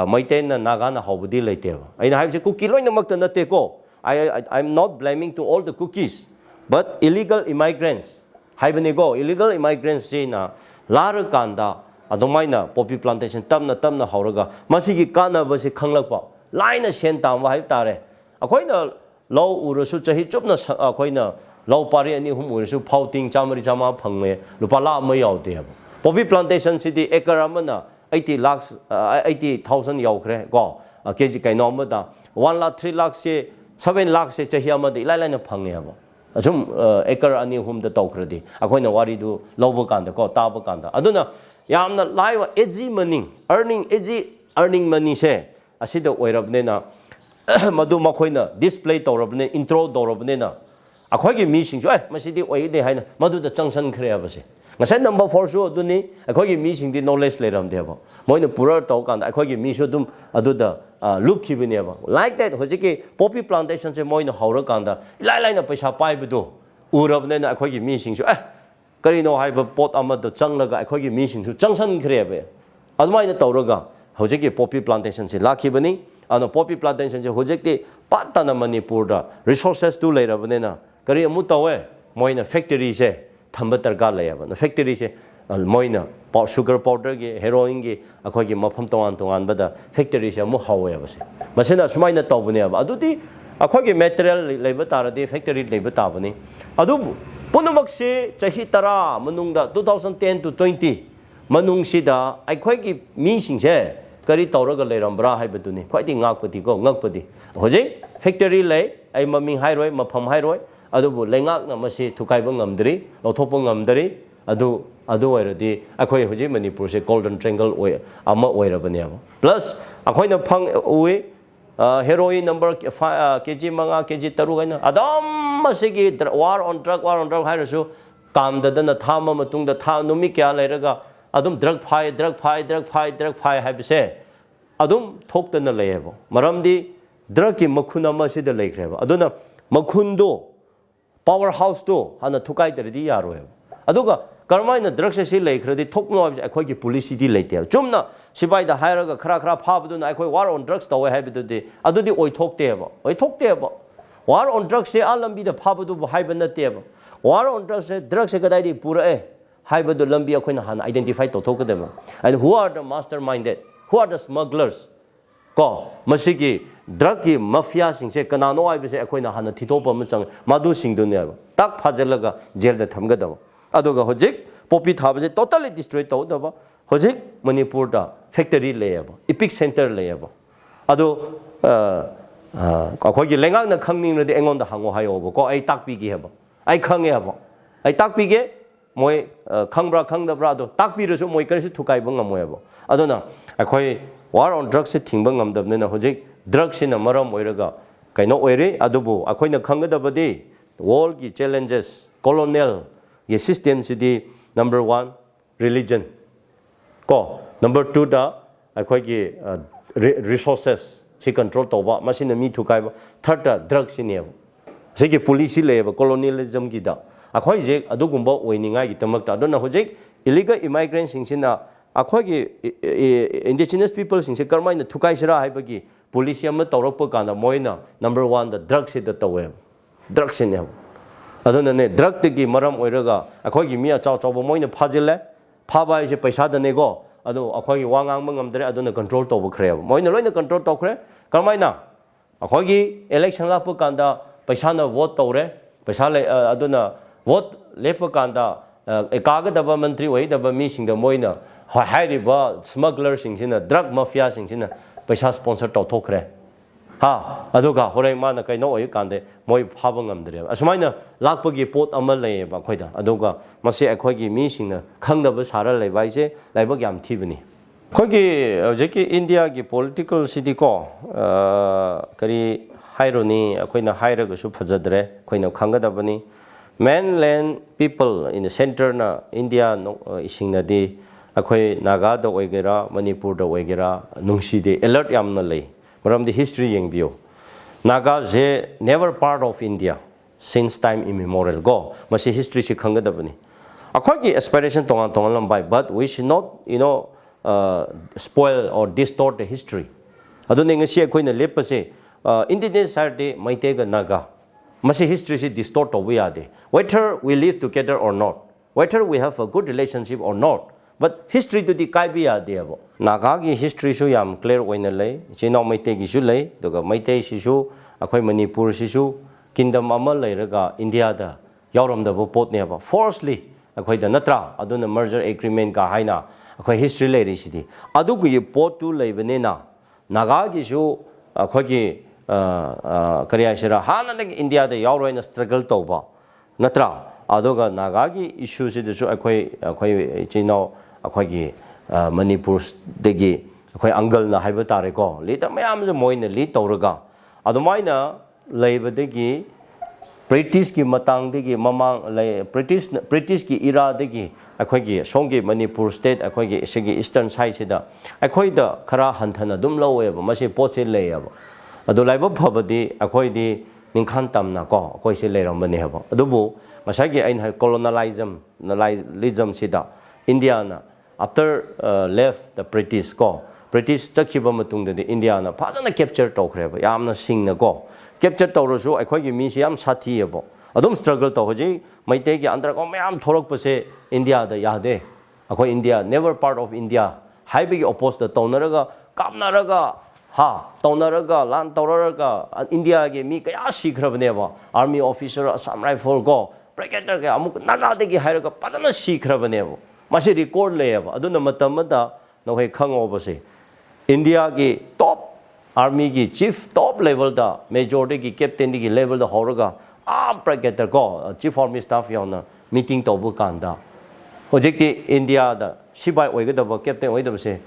maiten na naga na hobudi leite ba aina haibse cookie loina makta na te ko I'm not blaming to all the cookies but illegal immigrants haibane go illegal immigrants se na lar kanda adomaina poppy plantation tamna hauraga masigi kana ba se khanglakpa laina sen tam wa haib tare akhoi low urusu chahi chupna akhoi na low pari ani hum urusu phauting chamari chama phangme lupa la ma yaude ba poppy plantation city acre amana 80 lakhs 80,000 yaukre go keji kaino amada 1 lakh 3 lakh se 7 lakh se chahi amada ilaina phangne ba ajum acre ani hum da tawkradi akoina wari du lobo kanda ko taba kanda aduna yamna live easy money earning money se asida oirabne na madu makoina display tawrabne intro tawrabne na akhoigi mi singju masidi oide haina madu da changsan khre abase ngasai number 4 su aduni akhoigi mi sing di knowledge leram deba moina pura taw kan akhoigi mi su dum aduda look khibine ba like that hojiki poppy plantation se moina haura kan da laina paisa pai budu urabne na akhoigi mi sing su kari no haiba pot amada changlaga akhoigi mi sing su changsan khre admaina tawraga hojiki poppy plantation se lakhibani ano poppy plantation se hojiki patana manipur da resources tu leirabne na kari amu tawe moina factory se thamba targa layaba na factory se moina sugar powder ge heroin ge akhogi mafam tongan bada factory se amu hawe abase masina sumaina tawbune aba adudi akhogi material leiba tarade factory leiba tabani adu punamak se chahi tara manungda 2010 to 20 manung sida akhogi mi singse ꯀꯔꯤ ꯇꯧꯔꯒ ꯂꯩꯔꯝꯕ꯭ꯔꯥ ꯍꯥꯏꯕꯗꯨꯅꯤ ꯈ꯭ꯋꯥꯏꯗꯒꯤ ꯉꯥꯛꯄꯗꯤꯀꯣ ꯉꯛꯄꯗꯤ ꯍꯧꯖꯤꯛ ꯐꯦꯛꯇꯔꯤ ꯂꯩ ꯑꯩ ꯃꯃꯤꯡ ꯍꯥꯏꯔꯣꯏ ꯃꯐꯝ ꯍꯥꯏꯔꯣꯏ ꯑꯗꯨꯕꯨ ꯂꯩꯉꯥꯛꯅ ꯃꯁꯤ ꯊꯨꯒꯥꯏꯕ ꯉꯝꯗ꯭ꯔꯤ ꯂꯧꯊꯣꯛꯄ ꯉꯝꯗ꯭ꯔꯤ ꯑꯗꯨ ꯑꯣꯏꯔꯗꯤ ꯑꯩꯈꯣꯏ ꯍꯧꯖꯤꯛ ꯃꯅꯤꯄꯨꯔꯁꯦ ꯒꯣꯜꯗꯟ ꯇ꯭ꯔꯦꯡꯒꯜ ꯑꯃ ꯑꯣꯏꯔꯕꯅꯦꯕ ꯄ꯭ꯂꯁ ꯑꯩꯈꯣꯏꯅ ꯎꯏ ꯍꯦꯔꯣꯏꯟ ꯅꯝꯕꯔ KG 5 KG 3 ꯍꯥꯏꯅ ꯑꯗꯨꯝ ꯃꯁꯤꯒꯤ ꯋꯥꯔ ꯑꯣꯟ ꯗ꯭ꯔꯒ ꯍꯥꯏꯔꯁꯨ ꯀꯥꯝꯗꯗꯅ ꯊꯥ ꯑꯃ ꯃꯇꯨꯡꯗ ꯅꯨꯃꯤꯠ ꯀꯌꯥ ꯂꯩꯔꯒ ꯑꯗꯨꯝ ꯗ꯭ꯔꯒ ꯐꯥꯏ ꯍꯥꯏꯕꯁꯦ ꯑꯗꯨꯝ ꯊꯣꯛꯇꯅ ꯂꯩꯌꯦꯕ ꯃꯔꯝꯗꯤ ꯗ꯭ꯔꯒꯀꯤ ꯃꯈꯨꯟ ꯑꯃ ꯁꯤꯗ ꯂꯩꯈ꯭ꯔꯦꯕ ꯑꯗꯨꯅ ꯃꯈꯨꯟꯗꯣ ꯄꯥꯋꯔ ꯍꯥꯎꯁꯇꯣ ꯍꯥꯟꯅ ꯊꯨꯒꯥꯏꯗ꯭ꯔꯗꯤ ꯌꯥꯔꯣꯏꯕ ꯑꯗꯨꯒ ꯀꯔꯝꯍꯥꯏꯅ ꯗ꯭ꯔꯒꯁꯦ ꯁꯤ ꯂꯩꯈ꯭ꯔꯗꯤ ꯊꯣꯛꯅꯣ ꯍꯥꯏꯕꯁꯦ ꯑꯩꯈꯣꯏꯒꯤ ꯄꯣꯂꯤꯁꯤꯗꯤ ꯂꯩꯇꯦꯕ ꯆꯨꯝꯅ ꯁꯤꯕꯥꯏꯗ ꯍꯥꯏꯔꯒ ꯈꯔ ꯐꯥꯕꯗꯨꯅ ꯑꯩꯈꯣꯏ ꯋꯥꯔ ꯑꯣꯟ ꯗ꯭ꯔꯒꯁ ꯇꯧꯋꯦ ꯍꯥꯏꯕꯗꯨꯗꯤ ꯑꯗꯨꯗꯤ ꯑꯣꯏꯊꯣꯛꯇꯦꯕ ꯋꯥꯔ ꯑꯣꯟ ꯗ꯭ꯔꯒꯁꯦ ꯂꯝꯕꯤꯗ ꯐꯥꯕꯗꯨꯕꯨ ꯍꯥꯏꯕ ꯅꯠꯇꯦꯕ ꯋꯥꯔ ꯑꯣꯟ ꯗ꯭ꯔꯒꯁꯦ ꯀꯗꯥꯏꯗꯒꯤ ꯄꯨꯔꯛꯑꯦ ꯍꯥꯏꯕꯗꯨ ꯂꯝꯕꯤ ꯑꯩꯈꯣꯏꯅ ꯍꯥꯟꯅ identify ꯇꯧꯊꯣꯛꯀꯗꯕ and who are the masterminded who are the smugglers ꯀꯣ ꯃꯁꯤꯒꯤ ꯗ꯭ꯔꯒꯀꯤ ꯃꯐꯤꯌꯥꯁꯤꯡꯁꯦ ꯀꯅꯥꯅꯣ ꯍꯥꯏꯕꯁꯦ ꯑꯩꯈꯣꯏꯅ ꯍꯥꯟꯅ ꯊꯤꯗꯣꯛꯄ ꯑꯃ ꯆꯪꯉꯦ ꯃꯗꯨꯁꯤꯡꯗꯨꯅꯦꯕ ꯇꯥꯛ ꯐꯥꯖꯤꯜꯂꯒ ꯖꯦꯜꯗ ꯊꯝꯒꯗꯕ ꯑꯗꯨꯒ ꯍꯧꯖꯤꯛ ꯄꯣꯄꯤ ꯊꯥꯕꯁꯦ ꯇꯣꯇally ꯗꯤꯁꯇ꯭ꯔꯣꯏ ꯇꯧꯗꯕ ꯍꯧꯖꯤꯛ ꯃꯅꯤꯄꯨꯔꯗ ꯐꯦꯛꯇꯔꯤ ꯂꯩꯌꯦꯕ ꯏꯄꯤꯛ ꯁꯦꯟꯇꯔ ꯂꯩꯌꯦꯕ ꯑꯗꯣ ꯑꯩꯈꯣꯏꯒꯤ ꯂꯩꯉꯥꯛꯅ ꯈꯪꯅꯤꯡꯉꯗꯤ ꯑꯩꯉꯣꯟꯗ ꯍꯪꯉꯣ ꯍꯥꯏꯌꯣꯕꯀꯣ ꯑꯩ ꯇꯥꯛꯄꯤꯒꯦ ꯍꯥꯏꯕ ꯑꯩ ꯈꯪꯉꯦ ꯍꯥꯏꯕ ꯑꯩ ꯇꯥꯛꯄꯤꯒꯦ ꯃꯣꯏ ꯈꯪꯕ꯭ꯔꯥ ꯈꯪꯗꯕ꯭ꯔꯥ ꯑꯗꯣ ꯇꯥꯛꯄꯤꯔꯁꯨ ꯃꯣꯏ ꯀꯔꯤꯁꯨ ꯊꯨꯒꯥꯏꯕ ꯉꯝꯃꯣꯏꯕ ꯑꯗꯨꯅ ꯑꯩꯈꯣꯏ ꯋꯥꯔ ꯑꯣꯟ ꯗ꯭ꯔꯒꯁꯦ ꯊꯤꯡꯕ ꯉꯝꯗꯕꯅꯤꯅ ꯍꯧꯖꯤꯛ ꯗ꯭ꯔꯒꯁꯤꯅ ꯃꯔꯝ ꯑꯣꯏꯔꯒ ꯀꯩꯅꯣ ꯑꯣꯏꯔꯤ ꯑꯗꯨꯕꯨ ꯑꯩꯈꯣꯏꯅ ꯈꯪꯒꯗꯕꯗꯤ ꯋꯥꯔꯜꯒꯤ ꯆꯦꯂꯦꯟꯖꯦꯁ ꯀꯣꯂꯣꯅꯤꯌꯦꯜꯒꯤ ꯁꯤꯁꯇꯦꯝꯁꯤꯗꯤ ꯅꯝꯕꯔ 1 ꯔꯤꯂꯤꯖꯟ ꯀꯣ ꯅꯝꯕꯔ 2ꯗ ꯑꯩꯈꯣꯏꯒꯤ ꯔꯤꯁꯣꯔꯁꯦꯁ ꯁꯤ ꯀꯟꯇ꯭ꯔꯣꯜ ꯇꯧꯕ ꯃꯁꯤꯅ ꯃꯤ ꯊꯨꯒꯥꯏꯕ ꯊꯥꯔꯗꯇ ꯗ꯭ꯔꯒꯁꯤꯅꯦꯕ ꯁꯤꯒꯤ ꯄꯣꯂꯤꯁꯤ ꯂꯩꯌꯦꯕ ꯀꯣꯂꯣꯅꯤꯌꯦꯂꯤꯖꯝꯒꯤꯗ ꯑꯩꯈꯣꯏꯁꯦ ꯑꯗꯨꯒꯨꯝꯕ ꯑꯣꯏꯅꯤꯡꯉꯥꯏꯒꯤꯗꯃꯛꯇ ꯑꯗꯨꯅ ꯍꯧꯖꯤꯛ ꯏꯂꯤꯒꯦꯜ ꯏꯃꯥꯏꯒ꯭ꯔꯦꯟꯁꯤꯡꯁꯤꯅ ꯑꯩꯈꯣꯏꯒꯤ ꯏꯟꯗꯤꯖꯤꯅꯁ ꯄꯤꯄꯜꯁꯤꯡꯁꯦ ꯀꯔꯝꯍꯥꯏꯅ ꯊꯨꯒꯥꯏꯁꯤꯔꯥ ꯍꯥꯏꯕꯒꯤ ꯄꯣꯂꯤꯁꯤ ꯑꯃ ꯇꯧꯔꯛꯄ ꯀꯥꯟꯗ ꯃꯣꯏꯅ ꯅꯝꯕꯔ 1ꯗ ꯗ꯭ꯔꯒꯁꯤꯗ ꯇꯧꯋꯦꯕ ꯗ꯭ꯔꯒꯁꯤꯅꯦꯕ ꯑꯗꯨꯅꯅꯦ ꯗ꯭ꯔꯒꯇꯒꯤ ꯃꯔꯝ ꯑꯣꯏꯔꯒ ꯑꯩꯈꯣꯏꯒꯤ ꯃꯤ ꯑꯆꯧꯕ ꯃꯣꯏꯅ ꯐꯥꯖꯤꯜꯂꯦ ꯐꯥꯕ ꯍꯥꯏꯁꯦ ꯄꯩꯁꯥꯗꯅꯦꯀꯣ ꯑꯗꯣ ꯑꯩꯈꯣꯏꯒꯤ ꯋꯥ ꯉꯥꯡꯕ ꯉꯝꯗ꯭ꯔꯦ ꯑꯗꯨꯅ ꯀꯟꯇ꯭ꯔꯣꯜ ꯇꯧꯕꯈ꯭ꯔꯦꯕ ꯃꯣꯏꯅ ꯂꯣꯏꯅ ꯀꯟꯇ꯭ꯔꯣꯜ ꯇꯧꯈ꯭ꯔꯦ ꯀꯔꯝꯍꯥꯏꯅ ꯑꯩꯈꯣꯏꯒꯤ ꯏꯂꯦꯛꯁꯟ ꯂꯥꯛꯄ ꯀꯥꯟꯗ ꯄꯩꯁꯥꯅ ꯚꯣꯠ ꯇꯧꯔꯦ ꯄꯩꯁꯥ ꯑꯗꯨꯅ ꯚꯣꯠ ꯂꯦꯞꯄ ꯀꯥꯟꯗ ꯀꯥꯒꯗꯕ ꯃꯟꯇ꯭ꯔꯤ ꯑꯣꯏꯒꯗꯕ ꯃꯤꯁꯤꯡꯗ ꯃꯣꯏꯅ ꯍꯥꯏꯔꯤꯕ ꯁ꯭ꯃꯒꯂꯔꯁꯤꯡꯁꯤꯅ ꯗ꯭ꯔꯒ ꯃꯐꯤꯌꯥꯁꯤꯡꯁꯤꯅ ꯄꯩꯁꯥ ꯁ꯭ꯄꯣꯟꯁꯔ ꯇꯧꯊꯣꯛꯈ꯭ꯔꯦ ꯑꯗꯨꯒ ꯍꯣꯔꯦꯟ ꯃꯥꯅ ꯀꯩꯅꯣ ꯑꯣꯏꯔꯀꯥꯟꯗ ꯃꯣꯏ ꯐꯥꯕ ꯉꯝꯗ꯭ꯔꯦꯕ ꯑꯁꯨꯃꯥꯏꯅ ꯂꯥꯛꯄꯒꯤ ꯄꯣꯠ ꯑꯃ ꯂꯩꯌꯦꯕ ꯑꯩꯈꯣꯏꯗ ꯑꯗꯨꯒ ꯃꯁꯤ ꯑꯩꯈꯣꯏꯒꯤ ꯃꯤꯁꯤꯡꯅ ꯈꯪꯗꯕ ꯁꯥꯔ ꯂꯩꯕ ꯍꯥꯏꯁꯦ ꯂꯥꯏꯕꯛ ꯌꯥꯝ ꯊꯤꯕꯅꯤ ꯑꯩꯈꯣꯏꯒꯤ ꯍꯧꯖꯤꯛꯀꯤ ꯏꯟꯗꯤꯌꯥꯒꯤ ꯄꯣꯂꯤꯇꯤꯀꯦꯜꯁꯤꯗꯤꯀꯣ ꯀꯔꯤ ꯍꯥꯏꯔꯨꯅꯤ ꯑꯩꯈꯣꯏꯅ ꯍꯥꯏꯔꯒꯁꯨ ꯐꯖꯗ꯭ꯔꯦ ꯑꯩꯈꯣꯏꯅ ꯈꯪꯒꯗꯕꯅꯤ ꯃꯦꯟꯂꯦꯟ ꯄꯤꯄꯜ ꯏꯟ ꯁꯦꯟꯇꯔꯅ ꯏꯟꯗꯤꯌꯥ ꯏꯁꯤꯡꯅꯗꯤ ꯑꯩꯈꯣꯏ ꯅꯥꯒꯥꯗ ꯑꯣꯏꯒꯦꯔꯥ ꯃꯅꯤꯄꯨꯔꯗ ꯑꯣꯏꯒꯦꯔꯥ ꯅꯨꯡꯁꯤꯗꯦ ꯑꯦꯂꯔꯠ ꯌꯥꯝꯅ ꯂꯩ ꯃꯔꯝꯗꯤ ꯍꯤꯁꯇ꯭ꯔꯤ ꯌꯦꯡꯕꯤꯌꯨ ꯅꯥꯒꯥꯁꯦ never part of India since time immemorial ꯀꯣ ꯃꯁꯤ ꯍꯤꯁꯇ꯭ꯔꯤꯁꯤ ꯈꯪꯒꯗꯕꯅꯤ ꯑꯩꯈꯣꯏꯒꯤ ꯑꯦꯁꯄꯤꯔꯦꯁꯟ ꯇꯣꯉꯥꯟꯂꯝꯕ but we should not spoil or distort the history adune ngasi akoina lepase indigenous heritage Meitei ga Naga masi history si distort tawba yade whether we live together or not whether we have a good relationship or not but history to di kai bi yade abo Naga gi history su yam clear oina lei chino Meitei gi su lei doga Meitei si su akoi Manipur si su kingdom ama leiraga India da yauramdaba pot ne aba forcefully akoi da natra aduna merger agreement ga haina ꯑꯩꯈꯣꯏ ꯍꯤꯁꯇ꯭ꯔꯤ ꯂꯩꯔꯤꯁꯤꯗꯤ ꯑꯗꯨꯒꯤ ꯄꯣꯠꯇꯨ ꯂꯩꯕꯅꯤꯅ ꯅꯥꯒꯥꯒꯤꯁꯨ ꯑꯩꯈꯣꯏꯒꯤ ꯀꯔꯤ ꯍꯥꯏꯁꯤꯔꯥ ꯍꯥꯟꯅꯗꯒꯤ ꯏꯟꯗꯤꯌꯥꯗ ꯌꯥꯎꯔꯣꯏꯅ ꯁ꯭ꯇ꯭ꯔꯒꯜ ꯇꯧꯕ ꯅꯠꯇ꯭ꯔꯥ ꯑꯗꯨꯒ ꯅꯥꯒꯥꯒꯤ ꯏꯁꯨꯁꯤꯗꯁꯨ ꯑꯩꯈꯣꯏ ꯏꯆꯤꯜ ꯏꯅꯥꯎ ꯑꯩꯈꯣꯏꯒꯤ ꯃꯅꯤꯄꯨꯔꯗꯒꯤ ꯑꯩꯈꯣꯏ ꯑꯪꯒꯜꯅ ꯍꯥꯏꯕ ꯇꯥꯔꯦꯀꯣ ꯂꯤꯗꯔ ꯃꯌꯥꯝꯁꯨ ꯃꯣꯏꯅ ꯂꯤꯗ ꯇꯧꯔꯒ ꯑꯗꯨꯃꯥꯏꯅ ꯂꯩꯕꯗꯒꯤ ꯕ꯭ꯔꯤꯇꯤꯁꯀꯤ ꯃꯇꯥꯡꯗꯒꯤ ꯃꯃꯥꯡ ꯕ꯭ꯔꯤꯇꯤꯁꯀꯤ ꯏꯔꯥꯗꯒꯤ ꯑꯩꯈꯣꯏꯒꯤ ꯁꯣꯝꯒꯤ ꯃꯅꯤꯄꯨꯔ ꯁ꯭ꯇꯦꯠ ꯑꯩꯈꯣꯏꯒꯤ ꯁꯤꯒꯤ ꯏꯁꯇꯔꯟ ꯁꯥꯏꯠꯁꯤꯗ ꯑꯩꯈꯣꯏꯗ ꯈꯔ ꯍꯟꯊꯅ ꯑꯗꯨꯝ ꯂꯧꯋꯦꯕ ꯃꯁꯤ ꯄꯣꯠꯁꯦ ꯂꯩꯌꯦꯕ ꯑꯗꯣ ꯂꯥꯏꯕꯛ ꯐꯕꯗꯤ ꯑꯩꯈꯣꯏꯗꯤ ꯅꯤꯡꯈꯥꯟ ꯇꯝꯅ ꯀꯣ ꯑꯩꯈꯣꯏꯁꯦ ꯂꯩꯔꯝꯕꯅꯦ ꯍꯥꯏꯕ ꯑꯗꯨꯕꯨ ꯉꯁꯥꯏꯒꯤ ꯑꯩꯅ ꯀꯣꯂꯣꯅꯤꯌꯦꯂꯤꯖꯝꯁꯤꯗ ꯏꯟꯗꯤꯌꯥꯅ ꯑꯐꯇꯔ ꯂꯦꯐ ꯗ ꯕ꯭ꯔꯤꯇꯤꯁ ꯀꯣ ꯕ꯭ꯔꯤꯇꯤꯁ ꯆꯠꯈꯤꯕ ꯃꯇꯨꯡꯗꯗꯤ ꯏꯟꯗꯤꯌꯥꯅ ꯐꯖꯅ ꯀꯦꯞꯆꯔ ꯇꯧꯈ꯭ꯔꯦꯕ ꯌꯥꯝꯅ ꯁꯤꯡꯅ ꯀꯣ ꯀꯦꯞꯆꯔ ꯇꯧꯔꯁꯨ ꯑꯩꯈꯣꯏꯒꯤ ꯃꯤꯁꯤ ꯌꯥꯝ ꯁꯥꯊꯤꯌꯦꯕ ꯑꯗꯨꯝ ꯁ꯭ꯇ꯭ꯔꯒꯜ ꯇꯧ ꯍꯧꯖꯤꯛ ꯃꯩꯇꯩꯒꯤ ꯑꯟꯗꯔꯒ꯭ꯔꯥꯎꯟ ꯃꯌꯥꯝ ꯊꯣꯛꯂꯛꯄꯁꯦ ꯏꯟꯗꯤꯌꯥꯗ ꯌꯥꯗꯦ ꯑꯩꯈꯣꯏ India never part of India ꯍꯥꯏꯕꯒꯤ ꯑꯣꯄꯣꯁꯇ ꯇꯧꯅꯔꯒ ꯀꯥꯞꯅꯔꯒ ꯇꯧꯅꯔꯒ ꯂꯥꯟ ꯇꯧꯔꯒ ꯏꯟꯗꯤꯌꯥꯒꯤ ꯃꯤ ꯀꯌꯥ ꯁꯤꯈ꯭ꯔꯕꯅꯦꯕ ꯑꯥꯔꯃꯤ ꯑꯣꯐꯤꯁꯔ ꯑꯁꯥꯝ ꯔꯥꯏꯐꯜ ꯀꯣ ꯕ꯭ꯔꯤꯒꯦꯗꯔ ꯀꯌꯥ ꯑꯃꯨꯛ ꯅꯥꯒꯥꯗꯒꯤ ꯍꯥꯏꯔꯒ ꯐꯖꯅ ꯁꯤꯈ꯭ꯔꯕꯅꯦꯕ ꯃꯁꯤ ꯔꯦꯀꯣꯔꯗ ꯂꯩꯌꯦꯕ ꯑꯗꯨꯅ ꯃꯇꯝ ꯑꯃꯗ ꯅꯈꯣꯏ ꯈꯪꯍꯧꯕꯁꯦ India ki top army ki chief top level da major ki captain ki level da horaga Perpetrators ko chief army staff yauna meeting tawbu kanda hojikti India da sibai oigadaba captain oidabase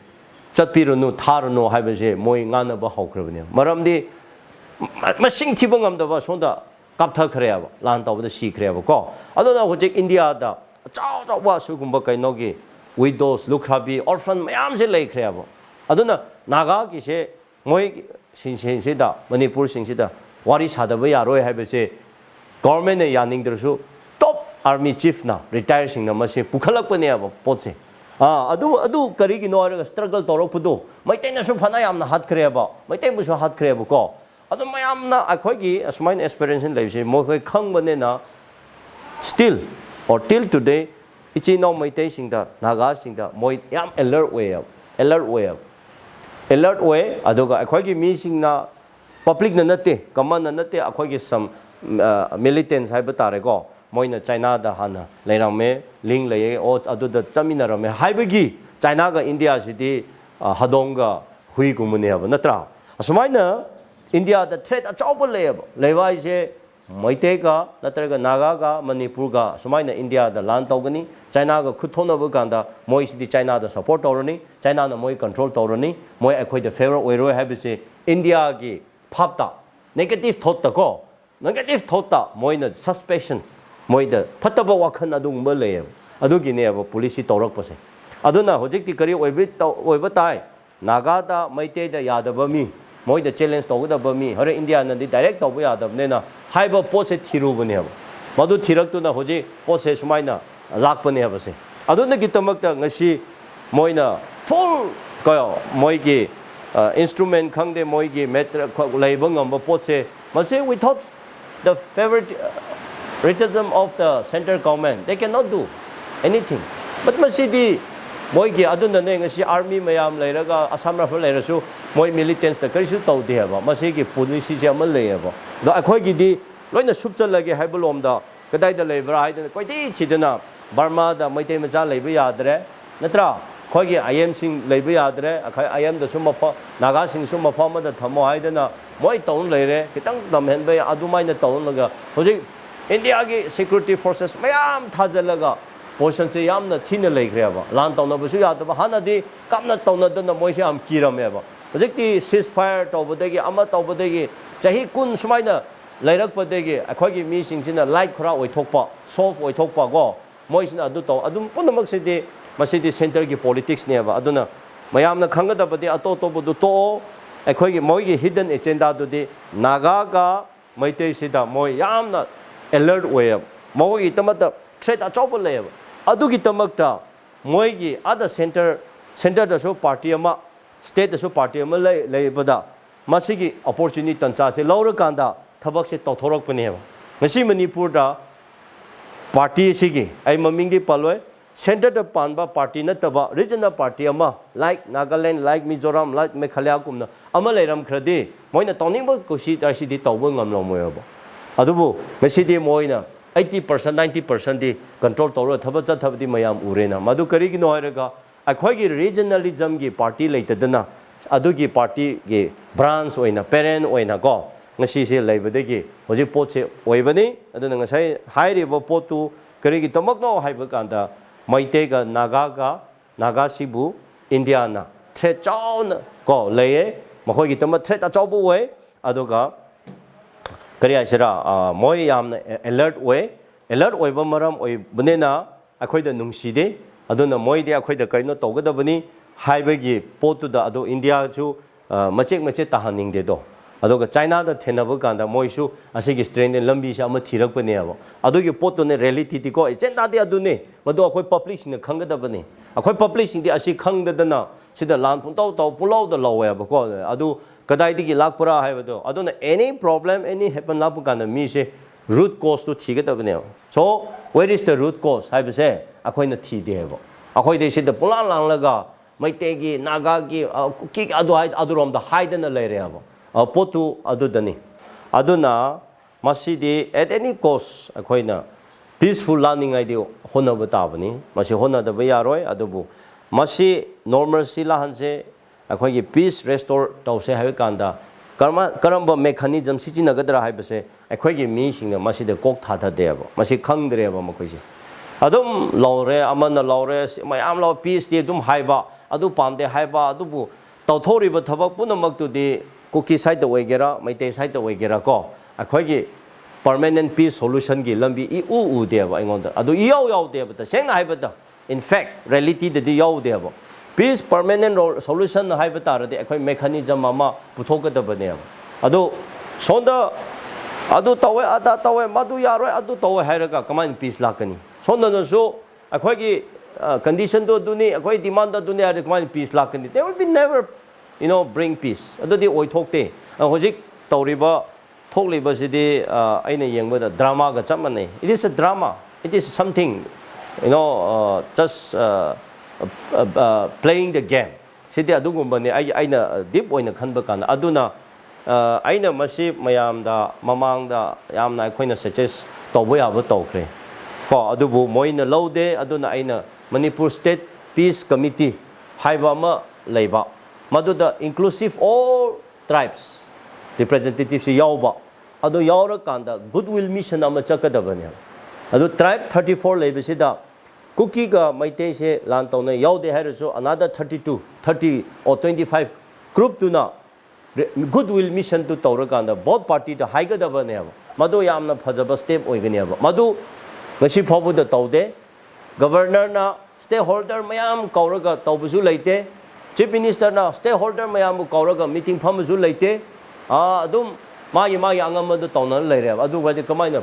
chatpirunu tharunu haibase moi nganaba hawkrabane maramdi masing thibang amdaba sonda kaptha khreaba lan tawbada si khreaba ko adona hojik India da chaw chaw wa sugumba kainogi widows lukrabi orphan mayam se lei khreaba aduna naga ki se moi sinsida manipur singsida wari sadaba yaroi haibase government ne yaning dersu top army chief na retire sing na mase pukhalak pane aba potse adu kari gi no ara struggle torok pudu Meitei na su phana yam na hat khreaba Meitei bu su hat khreaba ko adu mayam na akhoi gi asmain experience in life se mo khoi khang bane na still or till today ichi no Meitei sing da naga sing da moi yam alert way aduga akhoi gi mi sing na public na nate common na nate akhoi gi some militants haiba tare ko moina China da hana leirame ling lei o adu da chamina rame haibagi China ga India sidi hadonga hui gumune aba natra asmaina India da threat achauba leiwa ise Meitei ga natraga naga ga Manipur ga asmaina India da lan tawgani China ga khuthona ba ganda moi sidi China da support tawrani China na moi control tawrani moi akhoi da favor oiro habise India gi phapta negative thought ta ko negative thought ta moina suspicion moida phataba wakhan adung ba le adugi ne ba police tawrak pase aduna hojikti kari oiba tai naga da Meitei da yadaba mi moida challenge tawda ba mi hore India na di direct tawba yadab ne na haiba pose thiru bane ba madu thirak tu na hoji pose sumaina lak bane ba se aduna gitamak ta ngasi moina full kayo moigi instrument khangde moigi metra leibang amba pose mase without the favoritism of the central government, they cannot do anything. But masidi moi ki aduna ne ngasi army mayam leiraga Assam rifle leirasu moi militants da karisu tawde haba masigi police je amal leiba da akhoi gi di loina subchal lage haibolom da kadai da leibra haidana koiti thidana Burma da Meitei macha leiba yadre natra khoi gi IM sing leiba yadre akhai IM da sum pa naga sing sum pa ma da thamo haidana moi taun leire kitang damhen ba adumai na taun laga hoji India ki security forces mayam thajalaga position se yamna thina leigreba lan tauna bu su yadaba hanadi kamna tauna dana moi se am kirame ba hojikti ceasefire tawbadagi ama tawbadagi chahi kun sumaina leirak padagi akhoi gi mi sing sina light khora oithokpa soft oithokpa go moi sina adu taw adum punamak se de masidi center ki politics ne ba aduna mayamna khangada badi ato to bu to akhoi gi moi gi hidden agenda du de naga ga Meitei sida moi yamna alert way moi itamata threat achauba le adugi tamakta moi gi other center da so party ama state da so party ama le bada masigi opportunity tancha se laura kanda thabak se tothorak pane ba ngasi Manipur da party sigi ai maming di paloi center da panba party na taba regional party ama like Nagaland like Mizoram like Meghalaya kumna ama leiram khradi moina tawning ba kusi tarsi di tawba ngamlo moi ba adubu mesidi moina 80% 90% di control tawra thaba cha thabdi mayam urena madu kari gi no hairaga akhoi gi regionalism gi party leitadana adugi party gi branch oina parent oina go ngasi se leibadagi hoji potse oibani aduna ngasai hairi bo potu kari gi tamak no haiba kanda Meitei ga naga sibu India na threat chauna ko leye makhoi gi tamak threat achaubu we aduga kari asira moi yam alert way ba maram oi bunena akhoi da nungside aduna moi de akhoi da kaino tawgadabani haibagi potu da ado India chu machek tahaning de do adoga China da thenaba kanda moi su asigi strain lambi sha ma thirak pane abo adogi potu ne reality ti ko agenda de adune madu akhoi public ne khangadabani akhoi public de asi khangdadana sida lan pun taw pulau da lawe ba ko adu kadai digi lakpura haibado aduna any problem any happen lapu kana mi se root cause to thigadabane so where is the root cause haibase akhoi na thi de hebo akhoi de sida pulan langlaga Meitei gi naga gi ki adurom da haidana leire hebo potu adudani aduna masidi at any cost akhoi na peaceful learning idea honaba tabani masi honada ba yaroi adubu masi normalcy la hanse ꯑꯩꯈꯣꯏꯒꯤ ꯄꯤꯁ ꯔꯦꯁꯇꯣꯔ ꯇꯧꯁꯦ ꯍꯥꯏꯕ ꯀꯥꯟꯗ ꯀꯔꯝꯕ ꯃꯦꯀꯥꯅꯤꯖꯝ ꯁꯤꯖꯤꯟꯅꯒꯗ꯭ꯔꯥ ꯍꯥꯏꯕꯁꯦ ꯑꯩꯈꯣꯏꯒꯤ ꯃꯤꯁꯤꯡꯅ ꯃꯁꯤꯗ ꯀꯣꯛ ꯊꯥꯗꯗꯦꯕ ꯃꯁꯤ ꯈꯪꯗ꯭ꯔꯦꯕ ꯃꯈꯣꯏꯁꯦ ꯑꯗꯨꯝ ꯂꯧꯔꯦ ꯑꯃꯅ ꯂꯧꯔꯦ ꯃꯌꯥꯝ ꯂꯧ ꯄꯤꯁꯇꯤ ꯑꯗꯨꯝ ꯍꯥꯏꯕ ꯑꯗꯨ ꯄꯥꯝꯗꯦ ꯍꯥꯏꯕ ꯑꯗꯨꯕꯨ ꯇꯧꯊꯣꯛꯔꯤꯕ ꯊꯕꯛ ꯄꯨꯝꯅꯃꯛꯇꯨꯗꯤ ꯀꯨꯀꯤ ꯁꯥꯏꯠꯇ ꯑꯣꯏꯒꯦꯔꯥ ꯃꯩꯇꯩ ꯁꯥꯏꯠꯇ ꯑꯣꯏꯒꯦꯔꯥ ꯀꯣ ꯑꯩꯈꯣꯏꯒꯤ ꯄꯔꯃꯦꯅꯦꯟ ꯄꯤꯁ ꯁꯣꯂꯨꯁꯟꯒꯤ ꯂꯝꯕꯤ ꯎꯗꯦꯕ ꯑꯩꯉꯣꯟꯗ ꯑꯗꯨ ꯏꯌꯥꯎ ꯌꯥꯎꯗꯦꯕ ꯇꯁꯦꯡꯅ ꯍꯥꯏꯕꯗ ꯏꯟ ꯐꯦꯛ ꯔꯤꯌꯦꯂꯤꯇꯤꯗꯗꯤ ꯌꯥꯎꯗꯦꯕ ꯄꯤꯁ ꯄꯔꯃꯦꯅꯦꯟ ꯁꯣꯂꯨꯁꯟ ꯍꯥꯏꯕ ꯇꯥꯔꯗꯤ ꯑꯩꯈꯣꯏ ꯃꯦꯀꯥꯅꯤꯖꯝ ꯑꯃ ꯄꯨꯊꯣꯛꯀꯗꯕꯅꯦꯕ ꯑꯗꯨ ꯁꯣꯝꯗ ꯑꯗꯨ ꯇꯧꯋꯦ ꯑꯗꯥ ꯇꯧꯋꯦ ꯃꯗꯨ ꯌꯥꯔꯣꯏ ꯑꯗꯨ ꯇꯧꯋꯦ ꯍꯥꯏꯔꯒ ꯀꯃꯥꯏꯅ ꯄꯤꯁ ꯂꯥꯛꯀꯅꯤ ꯁꯣꯝꯗꯅꯁꯨ ꯑꯩꯈꯣꯏꯒꯤ condition to duni akoi demand to duni are kmai peace lakani there will be never bring peace adodi oithokte hojik tawriba thokliba sidi aina yengbada drama ga chamane it is a drama it is something just playing the game sidi adugumba ne aina deep oina khanba kan aduna aina masi mayamda mamangda yamna akoina suggest tawba yaba tawkhre ko adubu moina lode aduna aina Manipur State Peace Committee haiba ma leiba maduda inclusive all tribes representatives yauba adu yaura kanda goodwill mission ama chakadabane adu tribe 34 leibisida Kuki ga Meitei se lan tawna yaude hairu another 30 or 25 group tuna goodwill mission to tawra kanda both party to haigadabane madu yamna phajaba step oigani madu ngasi phabu da tawde Governor na stakeholder mayam kauraga tawbusu leite Chief Minister na stakeholder mayam kauraga meeting phamusu leite adum magi angamadu tawna leire adu wadi kamaina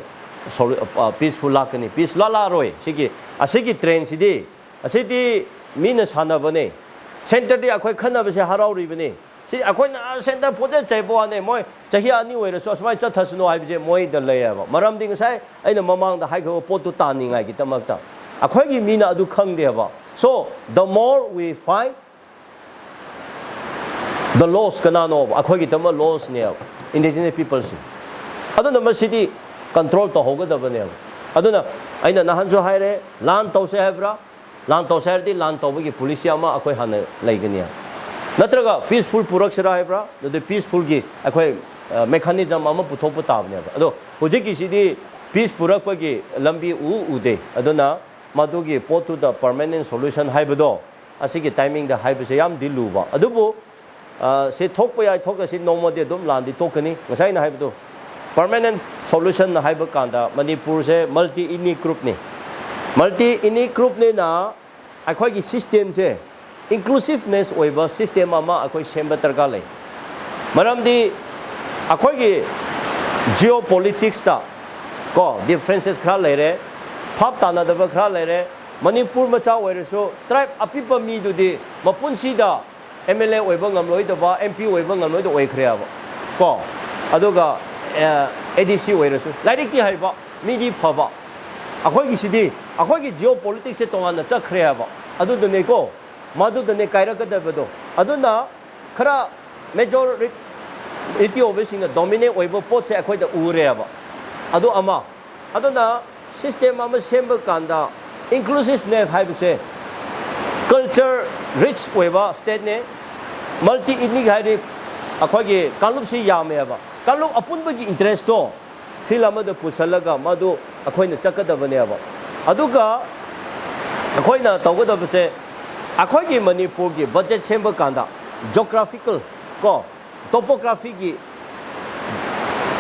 peaceful lakani peace lala roi sigi asigi train sidi asidi mina sana bane center di akhoi khana base harauri bane si akhoi na center project chaibo ane moi chahi ani oira so asmai chathasno haibje moi da leya maram ding sai aina mamang da haikho potu taningai gi tamakta akhoi mina adu khangdeba so the more we fight the laws kanano akhoi gi tama laws ne indigenous peoples aduna masidi control to hogadabane aduna aina nahanso haire lan tawse habra lan tawse hardi lan tawgi police ama akhoi hana laigania natraga peaceful puraksara habra the peaceful gi akhoi mechanism ama puthop tabne ado hojiki sidi peace purakpagi lambi ude aduna madugi potu the permanent solution haibado asigi timing the haibase yam diluba adubu se thokpa yai thoka si nomode dum landi tokani ngasai na haibado permanent solution haiba kanda Manipur se multi ethnic group ne na akhoi gi system se inclusiveness oiba system ama akhoi semba targa lai maramdi akhoi gi geopolitics ta ko differences khra lere Pap Tana the Bakra Lere, Manipur Macha Wereso, tribe Apipa Mi do de Mapunchida, MLA Webang Ngamoidouribara, MP Webang Ngamoidouribara Creava. Ko Adoga ADC Wereso, Lariki Haiba, Midi Pava. Akogi Sidi, Akogi geopolitics at on the Chakreava, Adu the Neko, Madu the Nekairaka Debedo, Aduna, Kara major Ethiopia in the dominate Webo Pots Akoi the Ureava, Adu Ama, Aduna. System ama semba kanda inclusive ne haibe se culture rich weba state ne multi ethnic haide akhoi gi kalup si yame ba kalup apun ba gi interest to fil ama da pusalaga madu akhoi na chakada bane ba aduga akhoi na tawgada ba se akhoi gi Manipur gi budget semba kanda geographical ko topography gi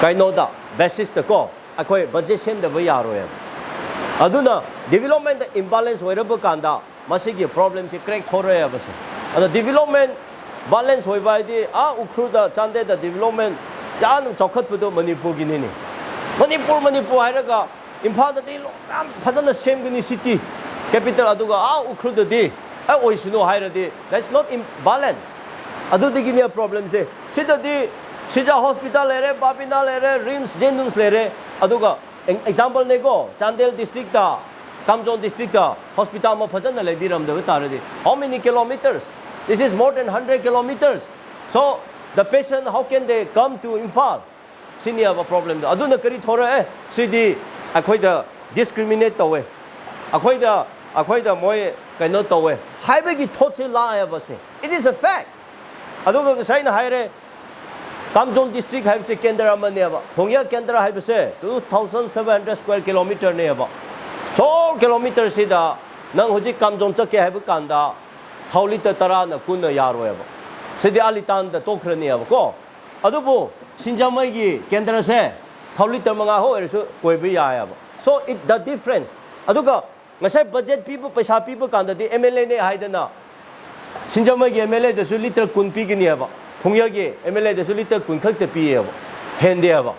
kaino da basis ta ko akhoi budget sem da ba yaro ya aduna development imbalance oiraba kanda masigi problems crack thoroya base ada development balance hoiba di ukhruda chande da development yan chokhat pudo Manipur gi ni Manipur hairaga imphal da di yam phadana semgini city capital aduga ukhruda di oisino haira di that's not imbalance adu digini problem se sida di sija hospital lere babina lere rims jendums lere aduga example nego Chandel district da Kamjon district da hospital ma phajana le biram da taradi how many kilometers this is more than 100 kilometers so the patient how can they come to Imphal senior problem da aduna kari thora sidi akhoi da discriminate tawe akhoi da moi kaino tawe haibe gi thoche la ya base it is a fact ꯑꯗꯨꯒ ꯉꯁꯥꯏꯅ ꯍꯥꯏꯔꯦ Kamjong district have a kendra maneva. Hongya kendra have say 2,700 square kilometer neva. 4 kilometers sida nang hoji Kamjong chake have kanda Haulita Tarana Kuna Yarweva. Sidi Alitan the Tokrania go. Adubo Shinjamagi kendra say Haulita Mangaho is Quebiya. So it the difference. Aduga Masai budget people Pesha people kanda the MLA Haidana. Shinjamagi MLA the Sulita Kunpiginieva. Pungyagi, MLA the Sulita Kunkak the PA, Hendiava.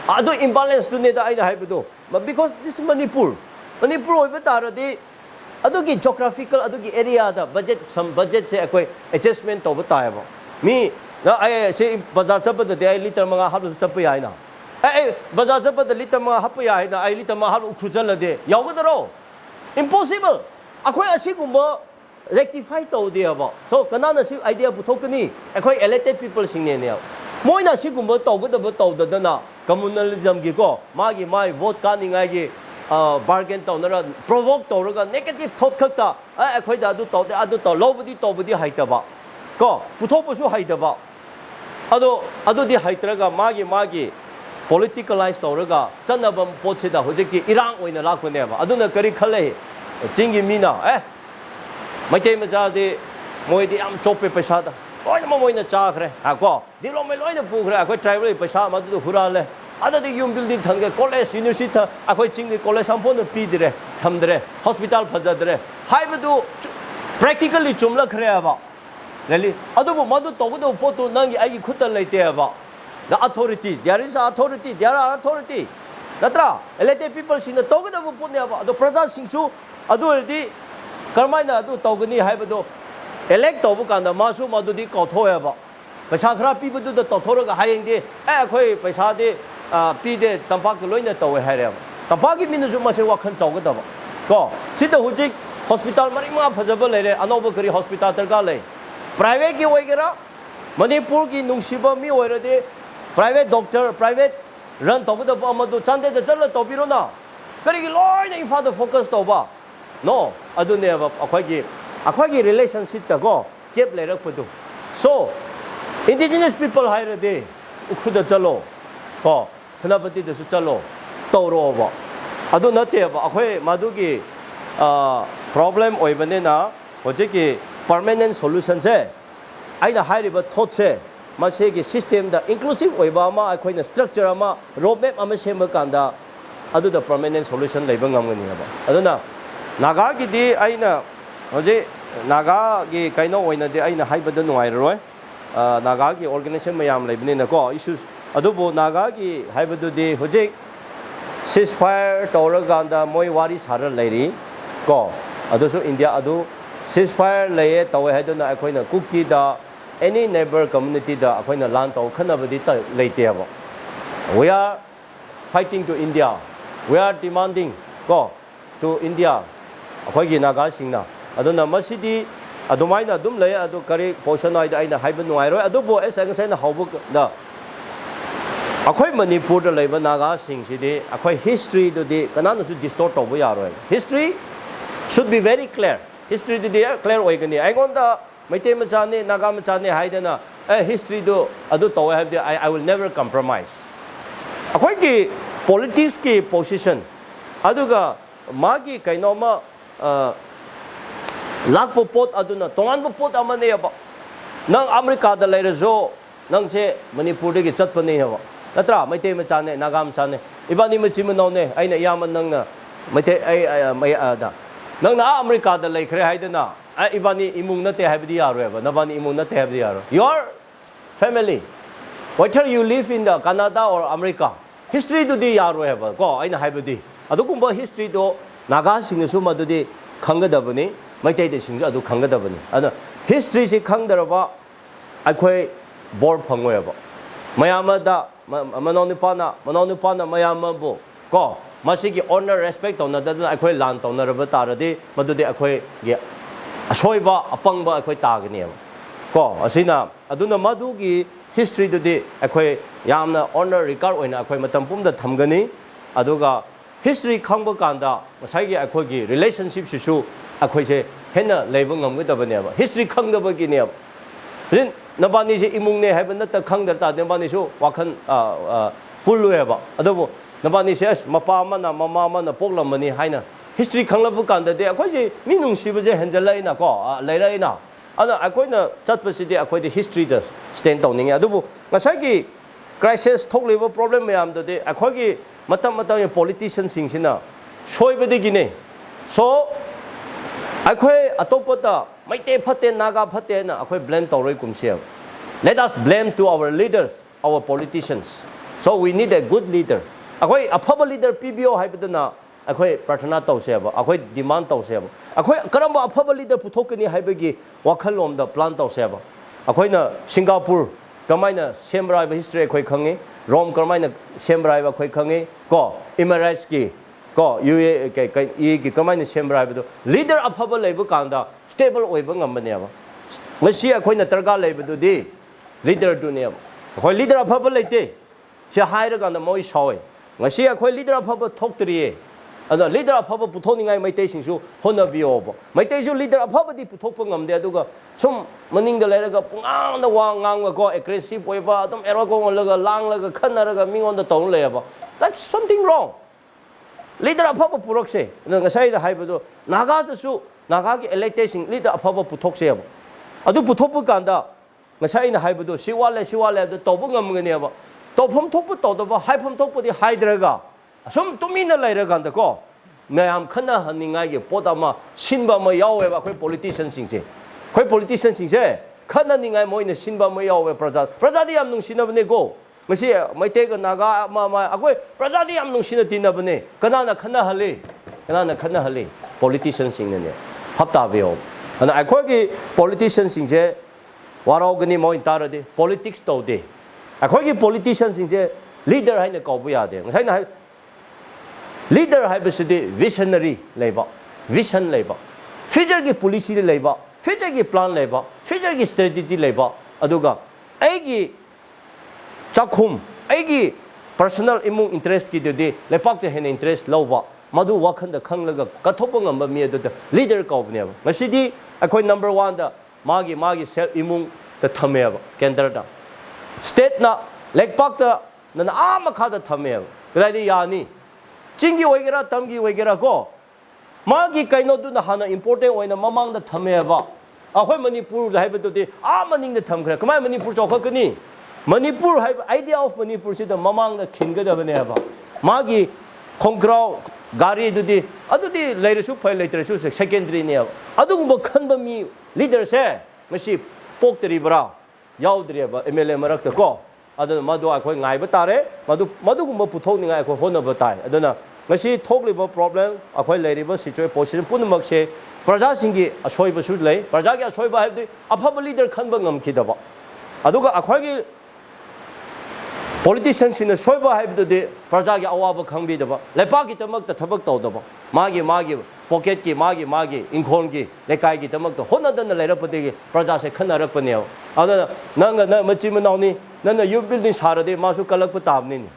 I do imbalance to Neda Ida Habido, but because this is Manipur, Manipur, I do get geographical, I do get area, the budget, some budget say adjustment over time. Me, I say Bazar Sapa the day little Manga Habu Sapiana. I Bazar Sapa the little Mahapiana, I little Mahabu Kuzala de Yawadaro. Impossible. Aqua Sigumba. Rectify to the about. So, Kanana idea Butokani, a quite elected people singing now. Moina Sigumba to good about the Dana, communalism gigo, Magi, my vote canning agi, bargain toner, provoke Toraga, negative thought kata, I quite adu to the adu, nobody to the height about. Go, Putoposu height about. Ado the heitraga, Magi, politicalized Toraga, Chanabam Pochida, Hojiki, Iran in the Lakuneva, Aduna Karikale, Jingi Mina, eh? Meitei Majadi, Moidi am Tope Pesada. Oi, Moina Chakre, I go. The Lomeloina Pugre, I quite travel Pesama to Hurale. Other the young building Tanga, College, University, I quite sing the College Sampon, Pidre, Tamdre, Hospital Pazadre. Hybrid practically Chumla Creava. Really, Adobo Madu Togo Poto Nangi, I could late about the authorities. There is authority, there are authority. Natra, elected people in the Togo of Puneva, the Praza Singsu, Adulti. Karmaina do Togani Habado elect Tobukanda Masu Madudi Kotoeva. Pasakra people do the Totora hiding the Aquay Pasade Pide Tampak Loina Towe Harem. Tampaki Minuzuma can talk about. Go. Sit the Hujik Hospital Marima Pazabale, Anobakari Hospital Tergale. Private Giwagera, Manipurki Nungshiba Mi already, private doctor, private run Toguda Amadu Chande the Jala Tobirona. Very long in father focused over. No, I don't have a quaggy relationship to go, keep later put. So, indigenous people hire a day, Ukuda Jalo, oh, Sanapati the Suchalo, Toro over. I do not have a Madugi problem or banana, or Jiki permanent solutions. I the high river thought say, Masegi system, the inclusive Obama, I quite a structure, roadmap, Amashemakanda, I do the permanent solution labor. I don't know. Naga di aina hoje Naga gi kaino oina de aina haibada nuairoi Naga gi organization mayam leibni na ko issues adubo Naga gi haibadu di hoje ceasefire toraganda moi wari sara leiri ko adusu India adu ceasefire leye tawe haduna akoina Kuki da any neighbor community da akoina land taw khanabadi ta leite abo. We are fighting to India. We are demanding go to India. Akoigi Naga Singna. Aduna Masidi, Adumaina Dumlay, Adu Kari, Poshanoid, Aina Hyben Nairo, Adubo, as I say, the Hobuk, the Akoi Manipur, the Labor Naga Sing City, Akoi history to the Kanana to distort of Yaro. History should be very clear. History to the clear Wagani. I want the Meitei Machani, Nagamachani, Haidana, history do Adu to have the I will never compromise. Akoigi politics position. Aduga Magi Kainoma. Lakpo pot aduna tongan pot amane ba nang America da lerezo nang se Manipur de chatpane ha natra Meitei Machane Nagam Chane ibani machimano ne aina yaman nang na Meitei ai mai ada nang na America da lekre haidana ibani imung nate habdi yaro ba nabani imung nate habdi yaro your family whether you live in the Canada or America history do di yaro ba ko aina habdi adugumba history do Naga Singsu Madudi Kangadabani, Meitei Singsu Adu Kangadabani. And history is Kangaraba, I quay board Pangweba. Mayamada, Manonipana, Mayamabo, go. Masiki honor, respect on the I quay land on the Rabatara, Madudi Aquay, Ashoiba, Apangba, Aquay Taganiam. Go, Asina, Aduna Madugi, history today, Aquay Yamna, honor, regard when Aquay Matampum the Tamgani, Aduga. History Kangba Kanda, Masagi Akogi, relationship Shishu, Akoise, Henna, Labung of History Kanga Baginia. Then nabani se imung ne haiba nata khangdar ta nabani su wakhan pullueba adobo nabani se mapa mana mama mana poklamani haina history khanglabu kanda de akhoi je minung siba je henjalai na ko leirai na ana akhoi na chatpasi de akhoi de history da stand tawning adobo ngasai ki crisis thokliba problem mayam de akhoi ki matam matam politicians sing sina soibade gine so akhoi atopata Meitei phate naga phate na akhoi blame tawroi kumsia let us blame to our leaders our politicians so we need a good leader akhoi aphaba leader PBO haibadana akhoi pratana tawseba akhoi demand tawseba akhoi karamba aphaba leader puthokani haibagi wakhalom da plan tawseba akhoi na Singapore kamaina sembrai ba history akhoi khangi Rome kamaina sembrai ba akhoi khangi ko Emergence ki ko UA ki kamaina sembrai ba leader aphaba leiba kanda stable oiba ngamane ba ngasi akhoi na targa leiba du di leader du ne akhoi leader aphaba leite se haira kanda moi sawi ngasi akhoi leader aphaba thoktriye ada leader aphaba puthoningai Meitei singsu honabiobo Meitei su leader aphaba di puthokpa ngamde aduga sum maningda leiraga pungang da wangang ko aggressive oiba adum erogo laga langlaga khanaraga mingonda tong leyaba that's something wrong leader aphaba purokse ngasai da haibado naga da su naga ki elected sing leader aphaba puthokse aba adu puthokpa kanda ngasai na haibado siwale da tobu ngamngani aba tofam thokpa todaba haifam thokpa di haidraga sum tumina lairaganda ko mayam khana haningai ge podama sinba ma yawe ba khoi politician singse khoi politician singse khana ningai moina sinba ma yawe praja di am nung sinabne go ngasi Meitei ga naga ma akhoi praja di am nung sina dinabne kana khana hale politician singne hapta beo ana akhoi gi politician singse warogni moin tarade politics tode akhoi gi politician singse leader haina ko bu yade ngasai na leader haibasidi visionary labor vision labor future ki policy labor future ki plan labor future ki strategy labor aduga aigi chakhum aigi personal imung interest ki de lepak te hen interest lova madu wakhan da khanglaga kathopang amba mi adu leader ka obne ngasidi akhoi number 1 da magi self imung da thameba kendra da state na lekpak da na ama kha da thameba kadai yani Chingi wegera tamgi wegera ko magi kaino du na hana important oina mamang da thameba akhoi Manipur da haibado de maning da thamkhra kamai Manipur chokhakani Manipur haib idea of Manipur si da mamang da khinga da bane ba magi khongkrau gari du di adu di leiresu phai leitresu secondary ne adu bo khanba mi leader se masi pokteribara yaudreba MLA marak ta ko adu madu akhoi ngai ba tare madu gumba puthokningai akhoi hona ba tai aduna ngasi thokliba problem akhoi leiriba situation position punmak se praja singi asoiba su lei praja gi asoiba haibdi aphaba leader khanba ngamkhidaba aduga akhoi gi politicians in soiba haibdu de praja gi awaba khangbidaba lepa gi tamak ta thabak tawdaba magi pocket ki magi inkhon gi lekai gi tamak ta honadana leirapade gi praja se khanarapane adana nanga na machima nawni nana you building sarade masu kalak pa tabni ni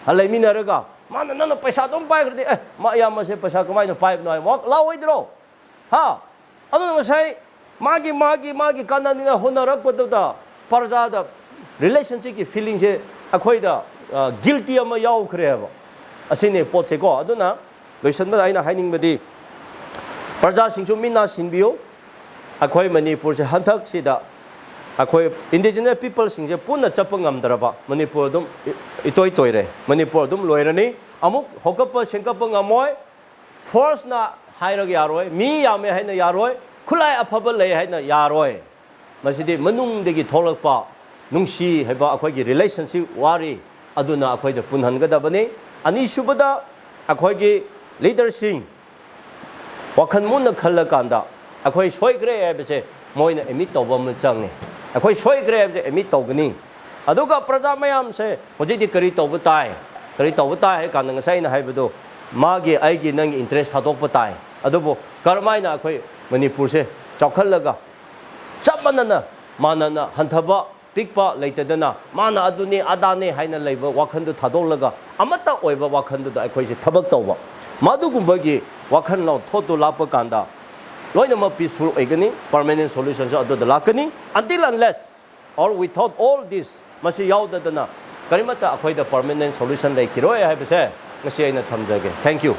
halai minaraga mana nana paisa dom pai grade ma ya ma se paisa kamai na pai no walk la oidro ha adu ngasai magi kana ni honarak padda parja da relationship ki feeling se akhoi da guilty ama yaw khreba asine potse ko aduna loisanba aina haining badi parja singchu minna sinbio akhoi Manipur se hanthak sida akhoi indigenous people singje punna chapangam daraba Manipur dum itoi toire Manipur dum loirani amuk hokapa sengkapa ngamoi force na hairag yaroi mi yame haina yaroi khulai afaba lei haina yaroi masidi manung degi tholakpa nungsi heba akhoi gi relationship wari aduna akhoi da punhan gadabani ani subada akhoi gi leadership wakhan mun khalla kanda akhoi soigre ebse moina emit tawbam changne akhoi soigre ebse emit tawgani aduga praja mayam se hojidi kari tawbatai kan ngasai na haibado magi aigi nang interest thadok patai adubo karmaina akhoi Manipur se chokhallaga chamanana manana hanthaba pikpa leitadana mana aduni adane haina leiba wakhandu thadolaga amata oiba wakhandu da akhoi se thabak tawba madugumba wakhan law thotu lapa kanda loina ma peaceful egani permanent solution so adu lakani until unless or without all this masi yaudadana karimata akhoi da permanent solution leikiroi haibase ngasi aina thamjage. Thank you.